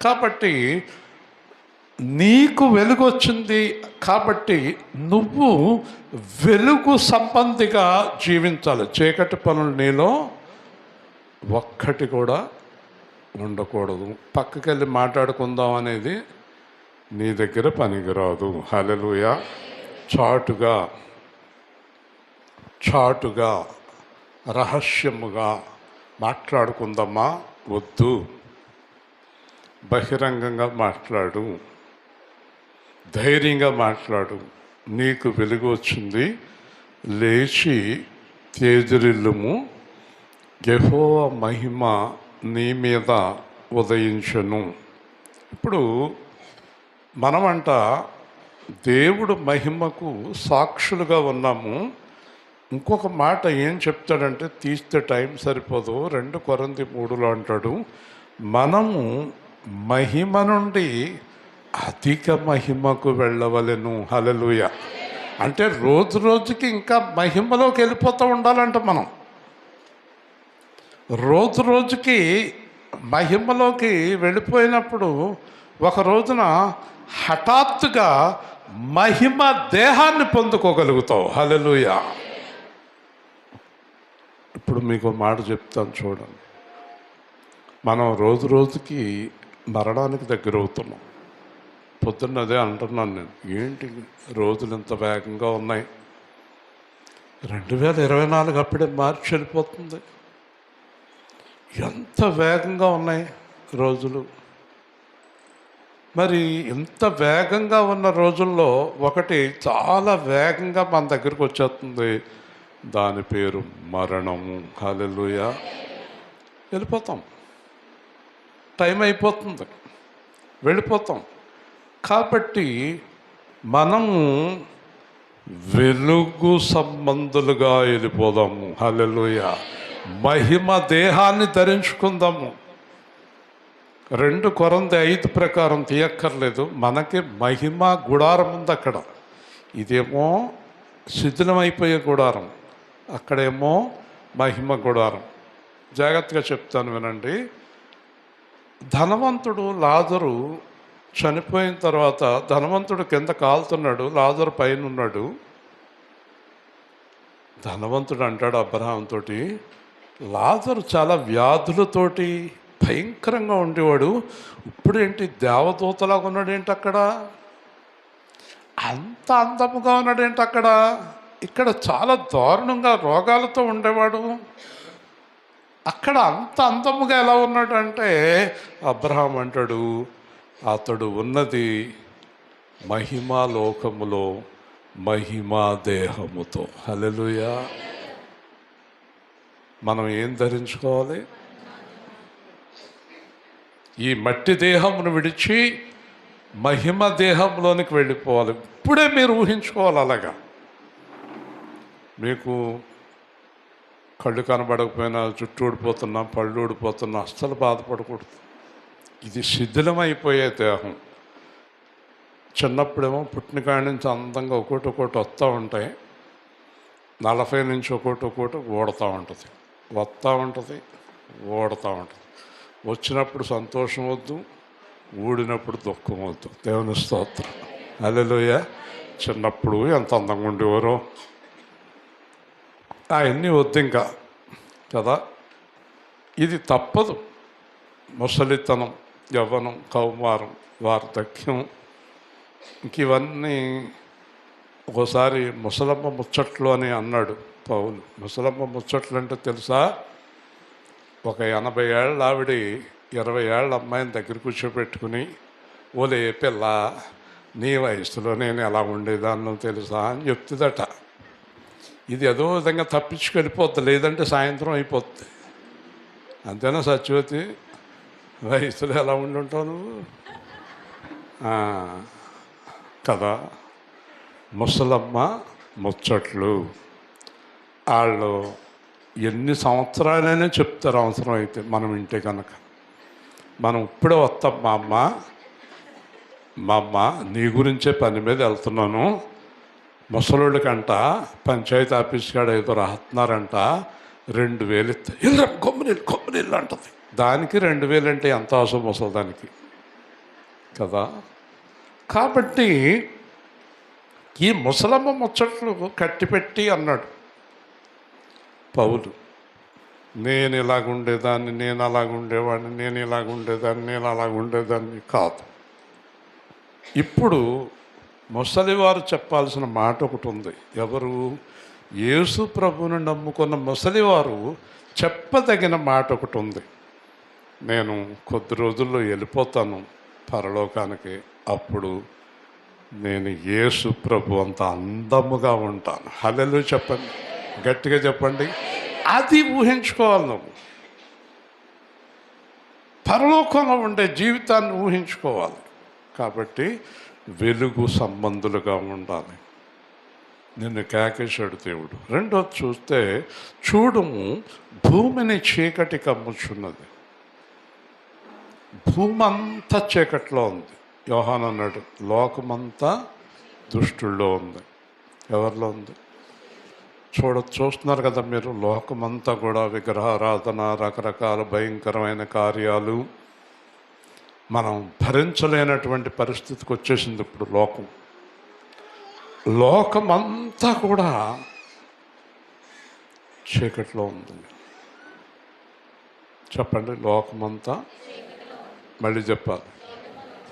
కాబట్టి నీకు వెలుగు వచ్చింది కాబట్టి నువ్వు వెలుగు సంబంధిగా జీవించాలి. చీకటి పనులు నీలో ఒక్కటి కూడా ఉండకూడదు. పక్కకి వెళ్ళి మాట్లాడుకుందాం అనేది నీ దగ్గర పనికిరాదు. హల్లెలూయా. చాటుగా రహస్యముగా మాట్లాడుకుందామా? వద్దు. బహిరంగంగా మాట్లాడు, ధైర్యంగా మాట్లాడు. నీకు వెలుగు వచ్చింది, లేచి తేజరిల్లుము, యెహోవా మహిమ నీ మీద ఉదయించును. ఇప్పుడు మనమంట దేవుడు మహిమకు సాక్షులుగా ఉన్నాము. ఇంకొక మాట ఏం చెప్తాడంటే, తీస్తే టైం సరిపోదు, 2 కొరింథీ 3లో అంటాడు, మనము మహిమ నుండి అధిక మహిమకు వెళ్ళవలెను. హల్లెలూయా. అంటే రోజు రోజుకి ఇంకా మహిమలోకి వెళ్ళిపోతూ ఉండాలంట. మనం రోజు రోజుకి మహిమలోకి వెళ్ళిపోయినప్పుడు ఒక రోజున హఠాత్తుగా మహిమ దేహాన్ని పొందుకోగలుగుతావు. హల్లెలూయా. ఇప్పుడు మీకు మాట చెప్తాను చూడండి. మనం రోజు రోజుకి మరణానికి దగ్గర అవుతున్నాం. పొద్దున్న అదే అంటున్నాను నేను, ఏంటి రోజులు ఇంత వేగంగా ఉన్నాయి, 2024 అప్పుడే మార్చి వెళ్ళిపోతుంది. ఎంత వేగంగా ఉన్నాయి రోజులు. మరి ఇంత వేగంగా ఉన్న రోజుల్లో ఒకటి చాలా వేగంగా మన దగ్గరకు వచ్చేస్తుంది, దాని పేరు మరణము. హల్లెలూయా. వెళ్ళిపోతాం, టైం అయిపోతుంది, వెళ్ళిపోతాం. కాబట్టి మనము వెలుగు సంబంధులుగా వెళ్ళిపోదాము. హల్లెలూయా. మహిమ దేహాన్ని ధరించుకుందాము. 2 కొరింథీ 5 ప్రకారం తీయక్కర్లేదు, మనకి మహిమ గుడారం ఉంది అక్కడ. ఇదేమో శిథిలమైపోయే గుడారం, అక్కడేమో మహిమ గుడారం. జాగ్రత్తగా చెప్తాను వినండి. ధనవంతుడు లాజరు చనిపోయిన తర్వాత ధనవంతుడు కింద కాలుతున్నాడు, లాజరు పైన ఉన్నాడు. ధనవంతుడు అంటాడు అబ్రహాంతో, లాజరు చాలా వ్యాధులతోటి భయంకరంగా ఉండేవాడు, ఇప్పుడేంటి దేవదూతలాగా ఉన్నాడేంటి అక్కడ, అంత అందముగా ఉన్నాడేంటి అక్కడ, ఇక్కడ చాలా దారుణంగా రోగాలతో ఉండేవాడు. అక్కడ అంత అందముగా ఎలా ఉన్నాడంటే అబ్రహాం అంటాడు, అతడు ఉన్నది మహిమా లోకములో మహిమా దేహముతో. హల్లెలూయా. మనం ఏం ధరించుకోవాలి? ఈ మట్టి దేహమును విడిచి మహిమ దేహంలోనికి వెళ్ళిపోవాలి. ఇప్పుడే మీరు ఊహించుకోవాలి. అలాగా మీకు కళ్ళు కనబడకపోయినా, జుట్టు ఊడిపోతున్నా, పళ్ళు ఊడిపోతున్నా అస్సలు బాధపడకూడదు. ఇది శిథిలమైపోయే దేహం. చిన్నప్పుడేమో పుట్టిన కాడి నుంచి అందంగా ఒక్కొక్కటి వస్తూ ఉంటాయి. 40 నుంచి ఒక్కొక్కటి ఓడుతూ ఉంటుంది, వస్తూ ఉంటుంది, ఓడుతూ ఉంటుంది. వచ్చినప్పుడు సంతోషం వద్దు, ఊడినప్పుడు దుఃఖం వద్దు. దేవుని స్తోత్రం. హల్లెలూయా. చిన్నప్పుడు ఎంత అందంగా ఉండేవారో అవన్నీ వద్దు ఇంకా కదా. ఇది తప్పదు. ముసలితనం, యవ్వనం, కౌమారం, వార్ధక్యం, ఇంక ఇవన్నీ. ఒకసారి ముసలమ్మ ముచ్చట్లు అని అన్నాడు పౌలు. ముసలమ్మ ముచ్చట్లు అంటే తెలుసా? ఒక 80 ఏళ్ళ ఆవిడ 20 ఏళ్ళ అమ్మాయిని దగ్గర కూర్చోబెట్టుకుని, ఓలే పిల్ల, నీ వయసులో నేను ఎలా ఉండేదాన్నో తెలుసా అని చెప్తుందట. ఇది ఏదో విధంగా తప్పించుకెళ్ళిపోద్ది, లేదంటే సాయంత్రం అయిపోద్ది. అంతేనా సత్యవతి? వయసులో ఎలా ఉండుంటావు నువ్వు కదా. ముసలమ్మ ముచ్చట్లు. వాళ్ళు ఎన్ని సంవత్సరాలైనా చెప్తారు అవసరం అయితే మనం ఇంటే కనుక. మనం ఇప్పుడే వస్తాం, మా అమ్మ నీ గురించే పని మీద వెళ్తున్నాను, ముసలోళ్ళకంట పంచాయతీ ఆఫీస్ కాడ ఏదో రాస్తున్నారంట, 2000 ఇస్తా, ఇల్లు కొమ్మనిల్లు అంటుంది. దానికి 2000 అంటే ఎంత అవసరం ముసలిదానికి కదా. కాబట్టి ఈ ముసలమ్మ ముచ్చట్లు కట్టిపెట్టి అన్నాడు పౌలు. నేను ఇలాగుండేదాన్ని, నేను అలాగుండేవాడిని, నేను ఇలాగుండేదాన్ని, నేను అలాగుండేదాన్ని కాదు. ఇప్పుడు ముసలివారు చెప్పాల్సిన మాట ఒకటి ఉంది. ఎవరు? యేసు ప్రభువును నమ్ముకున్న ముసలివారు చెప్పదగిన మాట ఒకటి ఉంది. నేను కొద్ది రోజుల్లో వెళ్ళిపోతాను పరలోకానికి, అప్పుడు నేను యేసు ప్రభు అంత అందముగా ఉంటాను. హల్లెలూయా చెప్పండి, గట్టిగా చెప్పండి. అది ఊహించుకోవాలి నువ్వు. పరలోకంలో ఉండే జీవితాన్ని ఊహించుకోవాలి. కాబట్టి వెలుగు సంబంధులుగా ఉండాలి. నిన్ను కేకేశాడు దేవుడు. రెండోది చూస్తే, చూడుము భూమిని చీకటి కమ్ముచున్నది. భూమి అంతా చీకట్లో ఉంది. యోహాను అన్నాడు, లోకమంతా దుష్టుల్లో ఉంది. ఎవరిలో ఉంది? చూస్తున్నారు కదా మీరు. లోకమంతా కూడా విగ్రహారాధన, రకరకాల భయంకరమైన కార్యాలు, మనం భరించలేనటువంటి పరిస్థితికి వచ్చేసింది ఇప్పుడు లోకం. లోకమంతా కూడా చీకట్లో ఉంది. చెప్పండి, లోకమంతా. మళ్ళీ చెప్పాలి.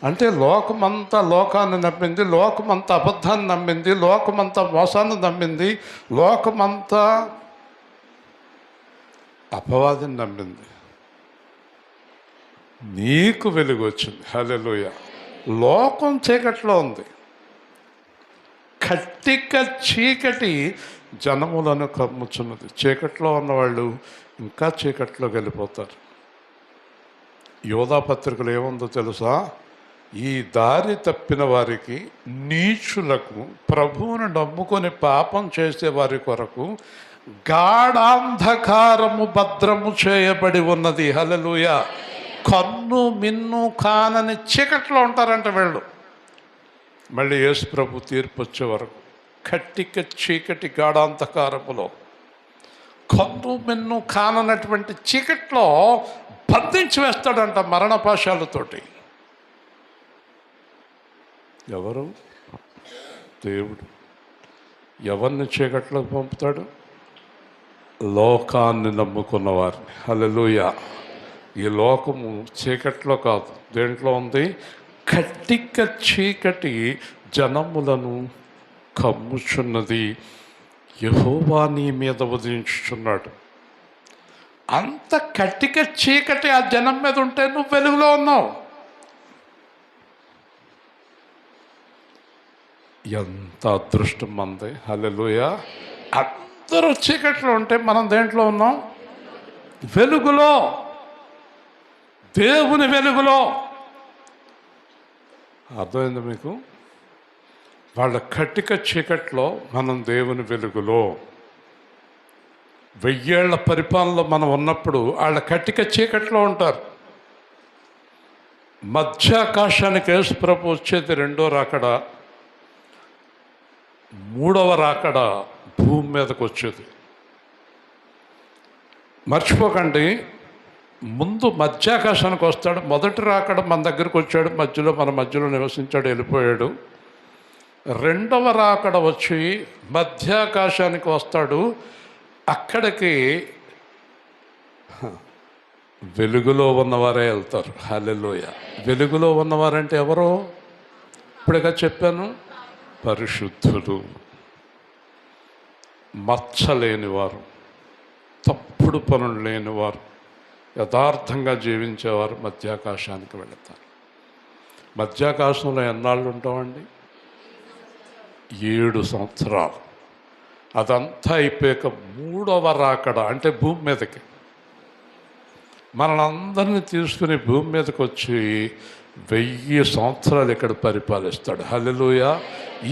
అంటే లోకమంతా లోకాన్ని నమ్మింది, లోకమంతా అబద్ధాన్ని నమ్మింది, లోకమంతా మోసాన్ని నమ్మింది, లోకమంతా అపవాదిని నమ్మింది. నీకు వెలుగు వచ్చింది. హల్లెలూయా. లోకం చీకట్లో ఉంది. కట్టిక చీకటి జనములను కమ్ముచున్నది. చీకట్లో ఉన్నవాళ్ళు ఇంకా చీకట్లోకి వెళ్ళిపోతారు. యోధా పత్రికలు ఏముందో తెలుసా? ఈ దారి తప్పిన వారికి, నీచులకు, ప్రభువును నమ్ముకొని పాపం చేసే వారి కొరకు గాఢాంధకారము భద్రము చేయబడి ఉన్నది. హల్లెలూయా. కన్ను మిన్ను కానని చీకట్లో ఉంటారంట వీళ్ళు. మళ్ళీ యేసు ప్రభు తీర్పు వచ్చే వరకు కట్టిక చీకటి గాఢాంధకారములో, కన్ను మిన్ను కాననటువంటి చీకట్లో బంధించి వేస్తాడంట మరణపాశాలతోటి. ఎవరు? దేవుడు. ఎవరిని చీకట్లోకి పంపుతాడు? లోకాన్ని నమ్ముకున్న వారిని. హల్లెలూయా. ఈ లోకము చీకట్లో కాదు, దేంట్లో ఉంది? కట్టిక చీకటి జనములను కమ్ముచున్నది. యెహోవా నీ మీద ఉదయించుచున్నాడు. అంత కట్టిక చీకటి ఆ జనం మీద ఉంటే నువ్వు వెలుగులో ఉన్నావు. ఎంత అదృష్టం మంది. హల్లెలూయా. అందరూ చీకట్లో ఉంటే మనం దేంట్లో ఉన్నాం? వెలుగులో, దేవుని వెలుగులో. అర్థమైంది మీకు? వాళ్ళ కట్టిక చీకట్లో, మనం దేవుని వెలుగులో. 1000 ఏళ్ల పరిపాలనలో మనం ఉన్నప్పుడు వాళ్ళ కట్టిక చీకట్లో ఉంటారు. మధ్యాకాశానికి యేసుప్రభు వచ్చేది రెండో రాకడ, మూడవ రాకడ భూమి మీదకి వచ్చేది. మర్చిపోకండి, ముందు మధ్యాకాశానికి వస్తాడు. మొదటి రాకడ మన దగ్గరకు వచ్చాడు, మన మధ్యలో నివసించాడు, వెళ్ళిపోయాడు. రెండవ రాకడ వచ్చి మధ్యాకాశానికి వస్తాడు. అక్కడికి వెలుగులో ఉన్నవారే వెళ్తారు. హల్లెలూయా. వెలుగులో ఉన్నవారంటే ఎవరో ఇప్పుడుగా చెప్పాను, పరిశుద్ధులు, మచ్చలేనివారు, తప్పుడు పనులు లేనివారు, యథార్థంగా జీవించేవారు మధ్యాకాశానికి వెళతారు. మధ్యాకాశంలో ఎన్నాళ్ళు ఉంటామండి? 7 సంవత్సరాలు. అదంతా అయిపోయాక మూడవ రాకడ, అంటే భూమి మీదకి మనలందరినీ తీసుకుని భూమి మీదకి వచ్చి 1000 సంవత్సరాలు ఇక్కడ పరిపాలిస్తాడు. హల్లెలూయా.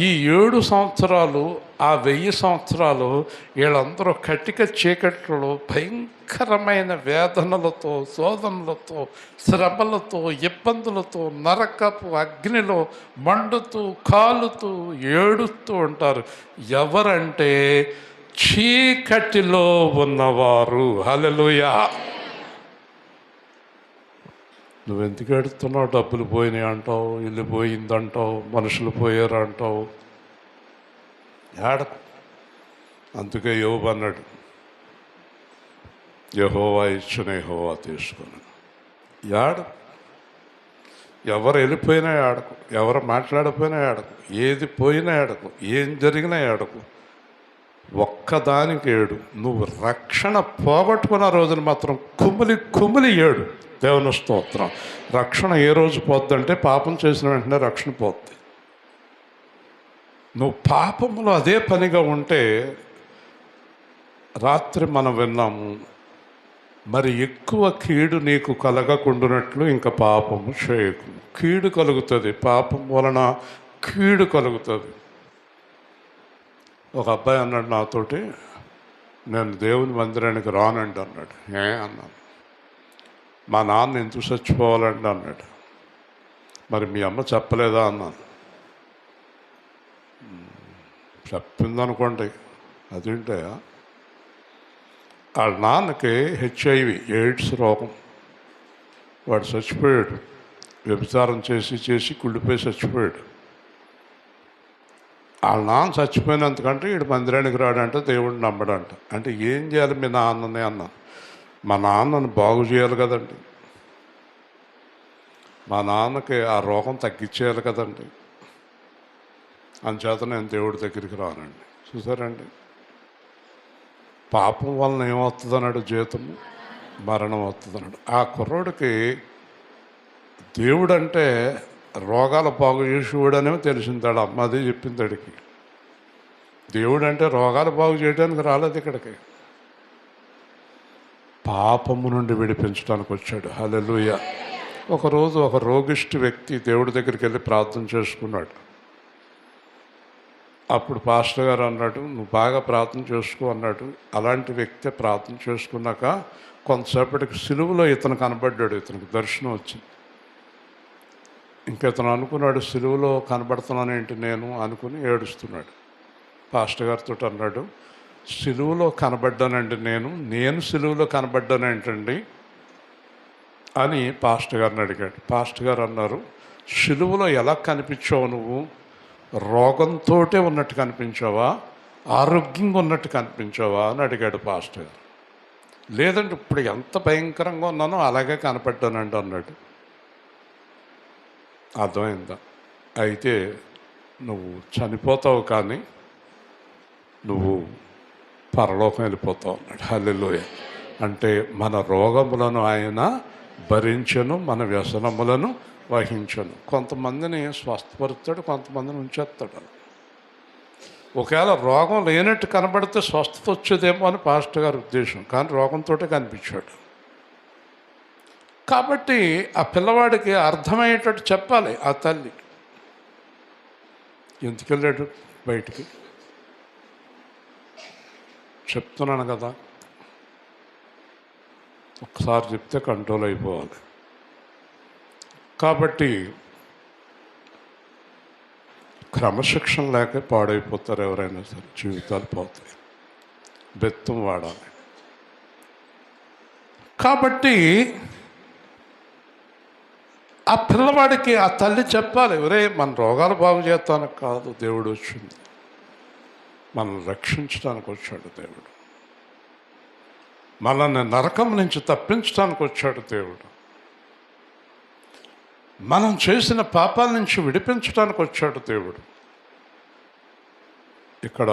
ఈ 7 సంవత్సరాలు, ఆ 1000 సంవత్సరాలు వీళ్ళందరూ కట్టిక చీకట్లో భయంకరమైన వేదనలతో, శోధనలతో, శ్రమలతో, ఇబ్బందులతో, నరకపు అగ్నిలో మండుతూ, కాలుతూ, ఏడుస్తూ ఉంటారు. ఎవరంటే చీకటిలో ఉన్నవారు. హల్లెలూయా. నువ్వెందుకు ఏడుస్తున్నావు? డబ్బులు పోయినాయి అంటావు, ఇల్లు పోయిందంటావు, మనుషులు పోయారు అంటావు. ఏడకు. అందుకే యోబు అన్నాడు, యెహోవా ఇచ్చిన యెహోవా తీసుకుని. ఏడకు. ఎవరు వెళ్ళిపోయినా ఏడకు, ఎవరు మాట్లాడిపోయినా ఏడకు, ఏది పోయినా ఏడకు, ఏం జరిగినా ఏడకు. ఒక్కదానికి ఏడు. నువ్వు రక్షణ పోగొట్టుకున్న రోజున మాత్రం కుమిలి ఏడు. దేవుని స్తోత్రం. రక్షణ ఏ రోజు పోద్దంటే పాపం చేసిన వెంటనే రక్షణ పోద్ది. నువ్వు పాపంలో అదే పనిగా ఉంటే, రాత్రి మనం విన్నాము, మరి ఎక్కువ కీడు నీకు కలగకుండానట్లు ఇంకా పాపము చేయకు. కీడు కలుగుతుంది, పాపం వలన కీడు కలుగుతుంది. ఒక అబ్బాయి అన్నాడు నాతోటి, నేను దేవుని మందిరానికి రానండి అన్నాడు. అన్నాను. మా నాన్న ఎందుకు చచ్చిపోవాలండి అన్నాడు. మరి మీ అమ్మ చెప్పలేదా అన్నాను. చెప్పిందనుకోండి. అదేంటే వాళ్ళ నాన్నకి HIV ఎయిడ్స్ రోగం. వాడు చచ్చిపోయాడు. వ్యభిచారం చేసి కుళ్ళిపోయి చచ్చిపోయాడు. వాళ్ళ నాన్న చచ్చిపోయినంతకంటే వీడు మందిరానికి రాడంట, దేవుడిని నమ్మడంట. అంటే ఏం చేయాలి మీ నాన్నని అన్నా. మా నాన్నను బాగు చేయాలి కదండి, మా నాన్నకి ఆ రోగం తగ్గించేయాలి కదండి. అంచేత నేను దేవుడి దగ్గరికి రానండి. చూసారండి, పాపం వలన ఏమవుతుంది అన్నాడు? జీతము మరణం అవుతుంది అన్నాడు. ఆ కుర్రోడికి దేవుడు అంటే రోగాలు బాగు చేసేవాడనేమో తెలిసిందాడు. అమ్మ అదే చెప్పింది అడిగి. దేవుడు అంటే రోగాలు బాగు చేయడానికి రాలేదు ఇక్కడికి, పాపము నుండి విడిపించడానికి వచ్చాడు. హల్లెలూయా. ఒకరోజు ఒక రోగిష్టి వ్యక్తి దేవుడి దగ్గరికి వెళ్ళి ప్రార్థన చేసుకున్నాడు. అప్పుడు పాస్టర్ గారు అన్నాడు, నువ్వు బాగా ప్రార్థన చేసుకో అన్నాడు. అలాంటి వ్యక్తి ప్రార్థన చేసుకున్నాక కొంతసేపటికి సిలువలో ఇతను కనబడ్డాడు. ఇతనికి దర్శనం వచ్చింది. ఇంకితను అనుకున్నాడు, సిలువలో కనబడుతున్నానేంటి నేను అనుకుని ఏడుస్తున్నాడు. పాస్టర్ గారితో అన్నాడు, సిలువలో కనబడ్డానండి నేను సిలువలో కనబడ్డానేంటండి అని పాస్టర్ గారిని అడిగాడు. పాస్టర్ గారు అన్నారు, సిలువలో ఎలా కనిపించావు నువ్వు? రోగంతో ఉన్నట్టు కనిపించావా, ఆరోగ్యంగా ఉన్నట్టు కనిపించావా అని అడిగాడు పాస్టర్ గారు. లేదంటే ఇప్పుడు ఎంత భయంకరంగా ఉన్నానో అలాగే కనపడ్డానండి అన్నాడు. అర్థమైందా? అయితే నువ్వు చనిపోతావు కానీ నువ్వు పరలోకం వెళ్ళిపోతావు అన్నాడు. హల్లెలూయా. అంటే మన రోగములను ఆయన భరించను, మన వ్యసనములను వహించను. కొంతమందిని స్వస్థపరుస్తాడు, కొంతమందిని ఉంచేస్తాడు. ఒకవేళ రోగం లేనట్టు కనబడితే స్వస్థత వచ్చేదేమో అని పాస్టర్ గారి ఉద్దేశం, కానీ రోగంతో కనిపించాడు. కాబట్టి ఆ పిల్లవాడికి అర్థమయ్యేటట్టు చెప్పాలి ఆ తల్లి. ఎందుకు వెళ్ళాడు బయటికి చెప్తున్నాను కదా, ఒకసారి చెప్తే కంట్రోల్ అయిపోవాలి. కాబట్టి క్రమశిక్షణ లేక పాడైపోతారు ఎవరైనా సరే, జీవితాలు పోతాయి. బెత్తం వాడాలి. కాబట్టి ఆ పిల్లవాడికి ఆ తల్లి చెప్పాలి, ఒరే మన రోగాలు బాగు చేస్తానికి కాదు దేవుడు వచ్చింది, మనల్ని రక్షించడానికి వచ్చాడు దేవుడు, మనల్ని నరకం నుంచి తప్పించడానికి వచ్చాడు దేవుడు, మనం చేసిన పాపాల నుంచి విడిపించడానికి వచ్చాడు దేవుడు. ఇక్కడ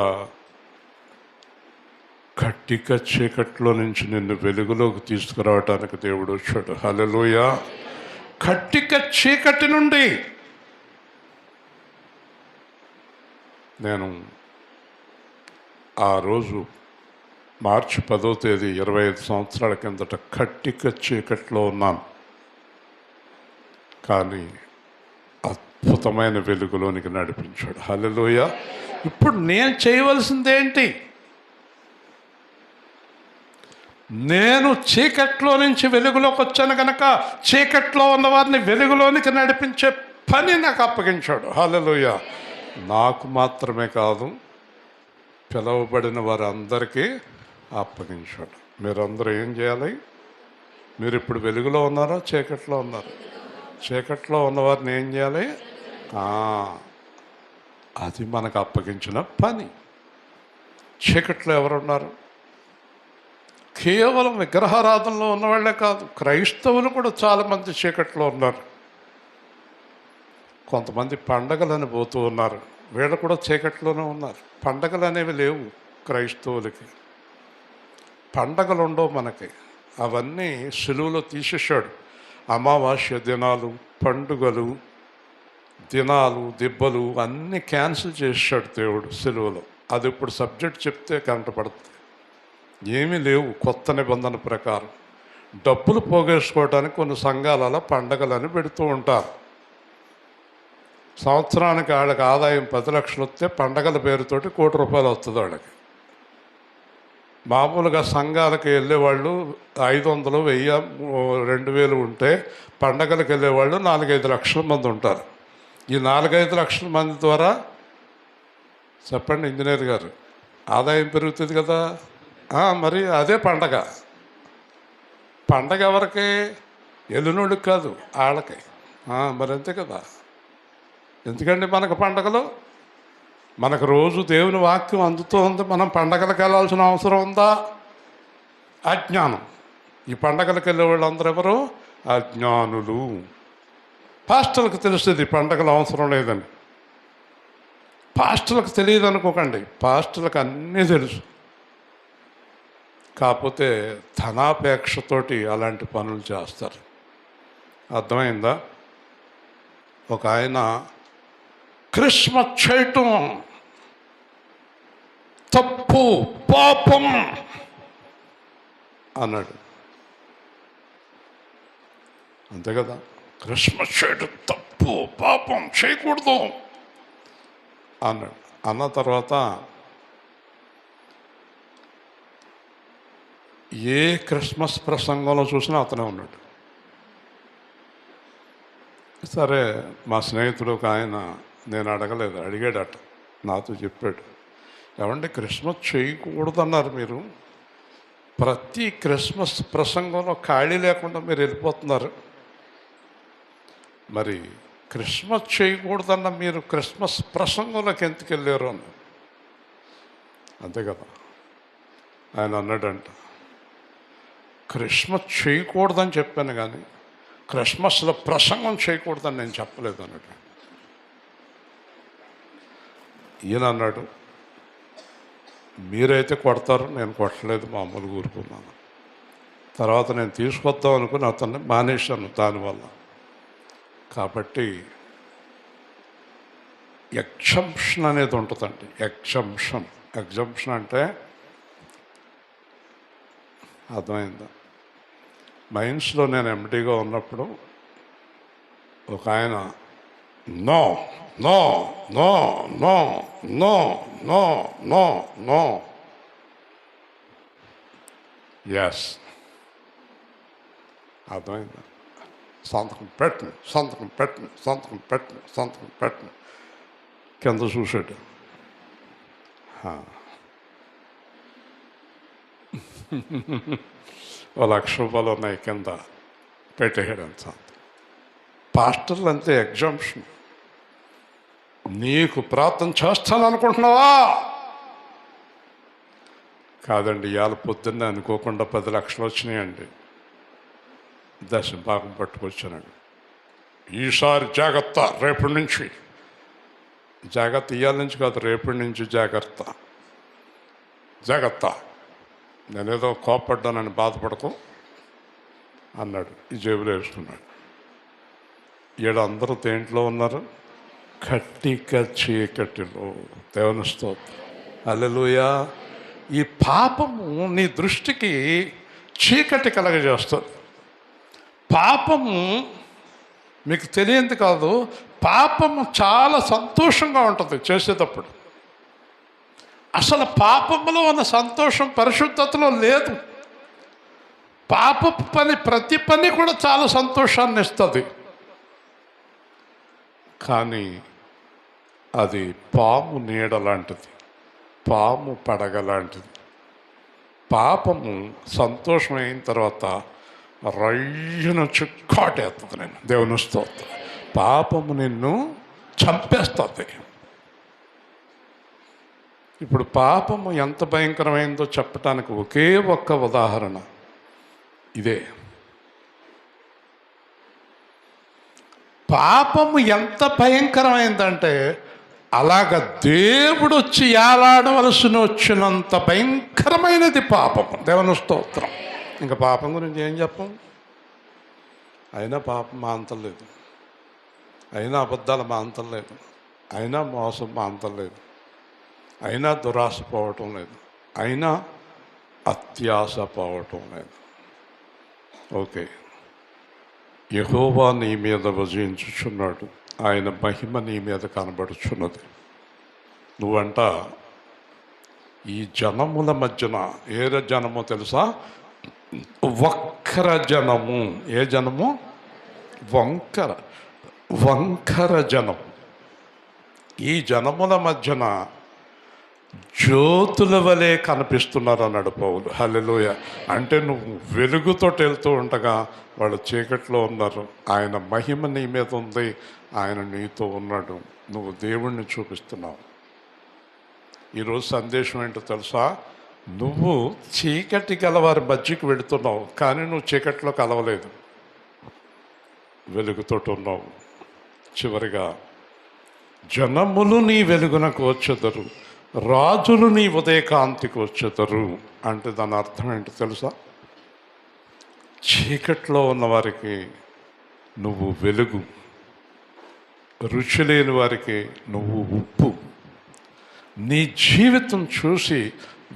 కట్టిక చీకట్లో నుంచి నిన్ను వెలుగులోకి తీసుకురావడానికి దేవుడు వచ్చాడు. హల్లెలూయా. కట్టిక చీకటి నుండి నేను ఆ రోజు మార్చి 10వ తేదీ 25 సంవత్సరాల కిందట కట్టిక చీకట్లో ఉన్నాను, కానీ అద్భుతమైన వెలుగులోనికి నడిపించాడు. హల్లెలూయా. ఇప్పుడు నేను చేయవలసిందేంటి? నేను చీకట్లో నుంచి వెలుగులోకి వచ్చాను కనుక చీకట్లో ఉన్నవారిని వెలుగులోనికి నడిపించే పని నాకు అప్పగించాడు. హల్లెలూయా. నాకు మాత్రమే కాదు, పిలువబడిన వారందరికీ అప్పగించాడు. మీరందరూ ఏం చేయాలి? మీరు ఇప్పుడు వెలుగులో ఉన్నారా, చీకట్లో ఉన్నారు? చీకట్లో ఉన్నవారిని ఏం చేయాలి? అది మనకు అప్పగించిన పని. చీకట్లో ఎవరున్నారు? కేవలం విగ్రహారాధనలో ఉన్నవాళ్లే కాదు, క్రైస్తవులు కూడా చాలామంది చీకట్లో ఉన్నారు. కొంతమంది పండగలని పోతూ ఉన్నారు, వీళ్ళు కూడా చీకట్లోనే ఉన్నారు. పండగలు అనేవి లేవు క్రైస్తవులకి, పండగలు ఉండవు మనకి. అవన్నీ సిలువలో తీసేశాడు. అమావాస్య దినాలు, పండుగలు, దినాలు, దిబ్బలు అన్నీ క్యాన్సిల్ చేశాడు దేవుడు సిలువలో. అది ఇప్పుడు సబ్జెక్ట్ చెప్తే కంటపడుతుంది. ఏమీ లేవు కొత్త నిబంధన ప్రకారం. డబ్బులు పోగేసుకోవడానికి కొన్ని సంఘాలలో పండగలని పెడుతూ ఉంటారు. సంవత్సరానికి వాళ్ళకి ఆదాయం 10 లక్షలు వస్తే పండగల పేరుతోటి ₹1 కోటి వస్తుంది వాళ్ళకి. మామూలుగా సంఘాలకు వెళ్ళేవాళ్ళు 500, 1000, 2000 ఉంటే పండగలకు వెళ్ళేవాళ్ళు 4-5 లక్షల మంది ఉంటారు. ఈ 4-5 లక్షల మంది ద్వారా చెప్పండి ఇంజనీర్ గారు, ఆదాయం పెరుగుతుంది కదా. మరి అదే పండగ. పండగ ఎవరికి? ఎల్లునోడికి కాదు, వాళ్ళకి. మరి అంతే కదా. ఎందుకండి మనకు పండగలు? మనకు రోజు దేవుని వాక్యం అందుతూ ఉంది, మనం పండగలకు వెళ్ళాల్సిన అవసరం ఉందా? అజ్ఞానం. ఈ పండగలకు వెళ్ళే వాళ్ళందరూ ఎవరు? అజ్ఞానులు. పాస్టర్లకు తెలుస్తుంది పండగలు అవసరం లేదని. పాస్టర్లకు తెలియదు అనుకోకండి, పాస్టర్లకు అన్నీ తెలుసు. కాకపోతే ధనాపేక్షతోటి అలాంటి పనులు చేస్తారు. అర్థమైందా? ఒక ఆయన క్రిస్మస్ చేయటం తప్పు, పాపం అన్నాడు. అంతే కదా, క్రిస్మస్ చేయటం తప్పు, పాపం, చేయకూడదు అన్నాడు. అన్న తర్వాత ఏ క్రిస్మస్ ప్రసంగంలో చూసినా అతనే ఉన్నాడు. సరే, మా స్నేహితుడు ఒక ఆయన, నేను అడగలేదు, అడిగాడట, నాతో చెప్పాడు, ఏమంటే క్రిస్మస్ చేయకూడదన్నారు మీరు, ప్రతి క్రిస్మస్ ప్రసంగంలో ఖాళీ లేకుండా మీరు వెళ్ళిపోతున్నారు, మరి క్రిస్మస్ చేయకూడదన్న మీరు క్రిస్మస్ ప్రసంగంలోకి ఎందుకు వెళ్ళారు అని. అంతే కదా. ఆయన అన్నాడంట, క్రిస్మస్ చేయకూడదని చెప్పాను కానీ క్రిస్మస్లో ప్రసంగం చేయకూడదని నేను చెప్పలేదు అన్నాడు. ఈయన అన్నాడు, మీరైతే కొడతారు, నేను కొట్టలేదు, మామూలుగా ఊరుకున్నాను. తర్వాత నేను తీసుకొద్దాం అనుకుని అతన్ని మానేశాను దానివల్ల. కాబట్టి ఎగ్జంప్షన్ అనేది ఉంటుందండి. ఎగ్జంప్షన్ అంటే అర్థమైందా? మైన్స్లో నేను ఎండీగా ఉన్నప్పుడు ఒక ఆయన no no no no no no no no yes, అర్థమైందా? సంతకం పెట్టను, సంతకం పెట్టను, సంతకం పెట్టను, సంతకం పెట్టను. కింద చూసాడు, ఓ ₹1,00,000 ఉన్నాయి కింద, పెట్టేయడం సంతకం. పాస్టర్లు అంతే, ఎగ్జామ్షన్. నీకు ప్రార్థన చేస్తాను అనుకుంటున్నావా? కాదండి, ఇవాళ పొద్దున్నే అనుకోకుండా 10 లక్షలు వచ్చినాయండి. దశంభాగం పట్టుకొచ్చానండి. ఈసారి జాగ్రత్త, రేపటి నుంచి జాగ్రత్త. ఇవాళ నుంచి కాదు, రేపటి నుంచి జాగ్రత్త, జాగ్రత్త. నేనేదో కోపడ్డానని బాధపడకు అన్నాడు. ఈ జేబులో వేసుకున్నాడు. ఈడ అందరూ దేంట్లో ఉన్నారు? కట్టిక చీకటిలో. దేవుని స్తోత్రం, హల్లెలూయా. ఈ పాపము నీ దృష్టికి చీకటి కలగజేస్తుంది. పాపము మీకు తెలియంది కాదు, పాపము చాలా సంతోషంగా ఉంటుంది చేసేటప్పుడు. అసలు పాపములో ఉన్న సంతోషం పరిశుద్ధతలో లేదు. పాపపు పని, ప్రతి పని కూడా చాలా సంతోషాన్ని ఇస్తుంది. కానీ అది పాము నీడ లాంటిది, పాము పడగ లాంటిది. పాపము సంతోషం అయిన తర్వాత రయ్యన చిక్కాటేస్తుంది. నేను దేవుని స్తోత్రం. పాపము నిన్ను చంపేస్తుంది. ఇప్పుడు పాపము ఎంత భయంకరమైందో చెప్పటానికి ఒకే ఒక్క ఉదాహరణ ఇదే. పాపము ఎంత భయంకరమైందంటే అలాగ దేవుడు వచ్చి ఏలాడవలసిన వచ్చినంత భయంకరమైనది పాపము. దేవుని స్తోత్రం. ఇంకా పాపం గురించి ఏం చెప్పం? అయినా పాపం మాంతలేదు, అయినా అబద్ధాలు మాంతలేదు, అయినా మోసం మాంతలేదు, అయినా దురాశ పోవటం లేదు, అయినా అత్యాశ పోవటం లేదు. ఓకే, యెహోవా నీ మీద విజయించుచున్నాడు, ఆయన మహిమ నీ మీద కనబడుచున్నది. నువ్వంట ఈ జనముల మధ్యన, ఏ జనమో తెలుసా? వక్ర జనము. ఏ జనము? వంకర జనం. ఈ జనముల మధ్యన జ్యోతుల వలె కనిపిస్తున్నారు అన్నాడు పౌలు. హల్లెలూయా. అంటే నువ్వు వెలుగుతో వెళ్తూ ఉండగా వాళ్ళు చీకట్లో ఉన్నారు. ఆయన మహిమ నీ మీద ఉంది, ఆయన నీతో ఉన్నాడు, నువ్వు దేవుణ్ణి చూపిస్తున్నావు. ఈరోజు సందేశం ఏంటో తెలుసా? నువ్వు చీకటి గలవారి మధ్యకి వెళుతున్నావు, కానీ నువ్వు చీకట్లో కలవలేదు, వెలుగుతో ఉన్నావు. చివరిగా జనములు నీ వెలుగునకు వచ్చెదరు, రాజులు నీ ఉదయకాంతికి వచ్చెదరు. అంటే దాని అర్థం ఏంటో తెలుసా? చీకట్లో ఉన్నవారికి నువ్వు వెలుగు, రుచి లేని వారికి నువ్వు ఉప్పు. నీ జీవితం చూసి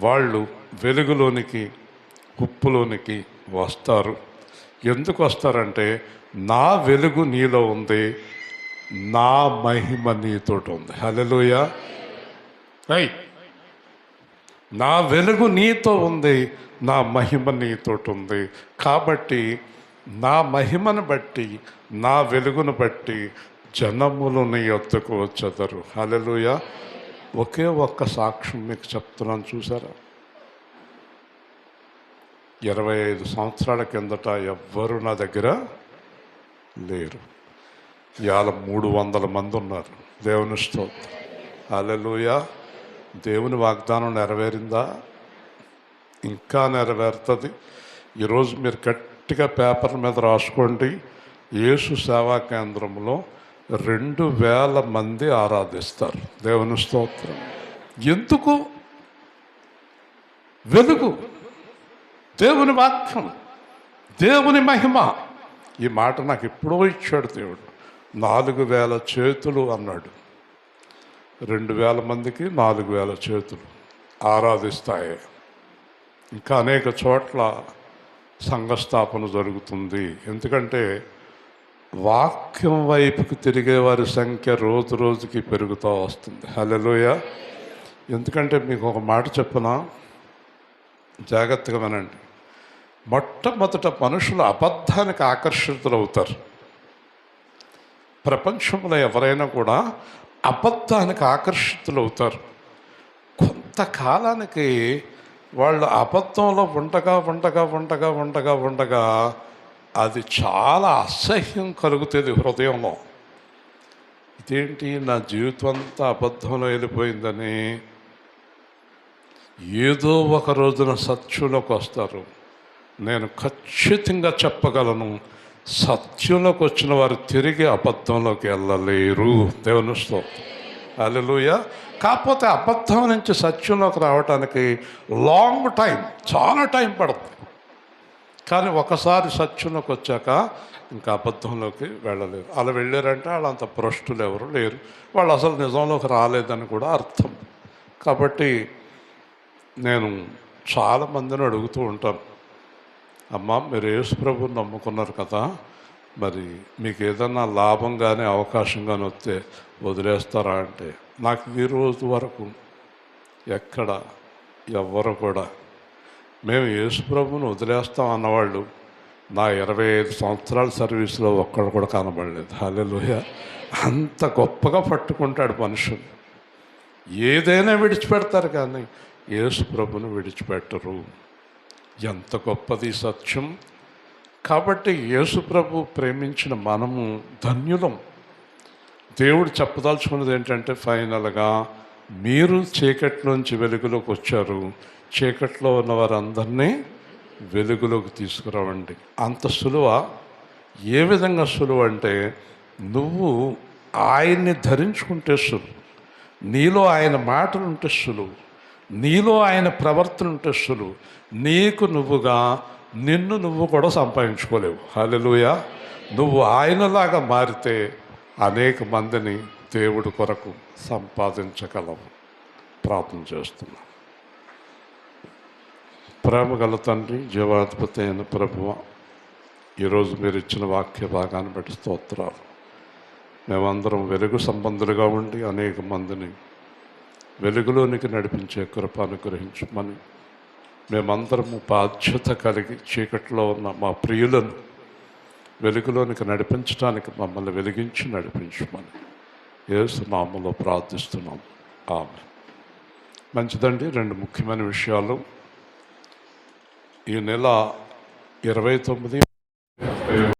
వాళ్ళు వెలుగులోనికి, ఉప్పులోనికి వస్తారు. ఎందుకు వస్తారంటే నా వెలుగు నీలో ఉంది, నా మహిమ నీతోటి ఉంది. హల్లెలూయా. నా వెలుగు నీతో ఉంది, నా మహిమ నీతోటి ఉంది. కాబట్టి నా మహిమను బట్టి, నా వెలుగును బట్టి జనములు నీ యొద్దకు వచ్చెదరు. హల్లెలూయా. ఒకే ఒక్క సాక్ష్యం మీకు చెప్తున్నాను, చూసారా? 25 సంవత్సరాల కిందట ఎవ్వరూ నా దగ్గర లేరు. ఇవాళ 300 మంది ఉన్నారు. దేవుని స్తోత్రం, హల్లెలూయా. దేవుని వాగ్దానం నెరవేరిందా? ఇంకా నెరవేరుతుంది. ఈరోజు మీరు గట్టిగా పేపర్ మీద రాసుకోండి. యేసు సేవా కేంద్రంలో 2000 మంది ఆరాధిస్తారు. దేవుని స్తోత్రం. ఎందుకు? వెలుగు, దేవుని వాక్యం. దేవుని మహిమ. ఈ మాట నాకు ఎప్పుడో ఇచ్చాడు దేవుడు. 4,000 చేతులు అన్నాడు. 2,000 మందికి 4,000 చేతులు ఆరాధిస్తాయి. ఇంకా అనేక చోట్ల సంఘస్థాపన జరుగుతుంది. ఎందుకంటే వాక్యం వైపుకి తిరిగే వారి సంఖ్య రోజు రోజుకి పెరుగుతూ వస్తుంది. హల్లెలూయా. ఎందుకంటే మీకు ఒక మాట చెప్పనా, జాగ్రత్తగా వినండి. మొట్టమొదట మనుషులు అబద్ధానికి ఆకర్షితులవుతారు. ప్రపంచంలో ఎవరైనా కూడా అబద్ధానికి ఆకర్షితులవుతారు. కొంతకాలానికి వాళ్ళు అబద్ధంలో ఉండగా అది చాలా అసహ్యం కలుగుతుంది హృదయంలో. ఇదేంటి, నా జీవితం అంతా అబద్ధంలో వెళ్ళిపోయిందని ఏదో ఒక రోజున సత్యంలోకి వస్తారు. నేను ఖచ్చితంగా చెప్పగలను, సత్యంలోకి వచ్చిన వారు తిరిగి అబద్ధంలోకి వెళ్ళలేరు. దేవుని స్తోత్రం. హల్లెలూయా. కాకపోతే అబద్ధం నుంచి సత్యంలోకి రావడానికి లాంగ్ టైం, చాలా టైం పడుతుంది. కానీ ఒకసారి సత్యంలోకి వచ్చాక ఇంకా అబద్ధంలోకి వెళ్ళలేరు. అలా వెళ్ళారంటే వాళ్ళు అంత భ్రష్టులు ఎవరు లేరు, వాళ్ళు అసలు నిజంలోకి రాలేదని కూడా అర్థం. కాబట్టి నేను చాలామందిని అడుగుతూ ఉంటాను, అమ్మ మీరు యేసు ప్రభువుని నమ్ముకున్నారు కదా, మరి మీకు ఏదన్నా లాభం కానీ అవకాశం కానీ వస్తే వదిలేస్తారా అంటే, నాకు ఈ రోజు వరకు ఎక్కడ ఎవ్వరు కూడా మేము యేసు ప్రభువుని వదిలేస్తాం అన్నవాళ్ళు నా 25 సంవత్సరాల సర్వీస్లో ఒక్కడు కూడా కనబడలేదు. హల్లెలూయా. అంత గొప్పగా పట్టుకుంటాడు మనుషులు. ఏదైనా విడిచిపెడతారు కానీ యేసు ప్రభువుని విడిచిపెట్టరు. ఎంత గొప్పది సత్యం. కాబట్టి యేసు ప్రభు ప్రేమించిన మనము ధన్యులం. దేవుడు చెప్పదలుచుకున్నది ఏంటంటే, ఫైనల్గా మీరు చీకట్లోంచి వెలుగులోకి వచ్చారు, చీకట్లో ఉన్న వారందరినీ వెలుగులోకి తీసుకురావండి. అంత సులువ. ఏ విధంగా సులువు అంటే, నువ్వు ఆయన్ని ధరించుకుంటే సులువు, నీలో ఆయన మాటలు ఉంటే సులువు, నీలో ఆయన ప్రవర్తన ఉంటే సులువు. నీకు నువ్వుగా నిన్ను నువ్వు కూడా సంపాదించుకోలేవు. హల్లెలూయా. నువ్వు ఆయనలాగా మారితే అనేక మందిని దేవుడి కొరకు సంపాదించగలవు. ప్రార్థన చేస్తున్నాం. ప్రేమ గల తండ్రి, జీవాధిపతి అయిన ప్రభువా, ఈరోజు మీరు ఇచ్చిన వాక్య భాగాన్ని బట్టి స్తోత్రాలు. మేమందరం వెలుగు సంబంధులుగా ఉండి అనేక మందిని వెలుగులోనికి నడిపించే కృప అనుగ్రహించమని, మేమందరము బాధ్యత కలిగి చీకట్లో ఉన్న మా ప్రియులను వెలుగులోనికి నడిపించడానికి మమ్మల్ని వెలిగించి నడిపించమని యేసు నామములో ప్రార్థిస్తున్నాం. ఆమేన్. మంచిదండి. 2 ముఖ్యమైన విషయాలు. ఈ నెల 29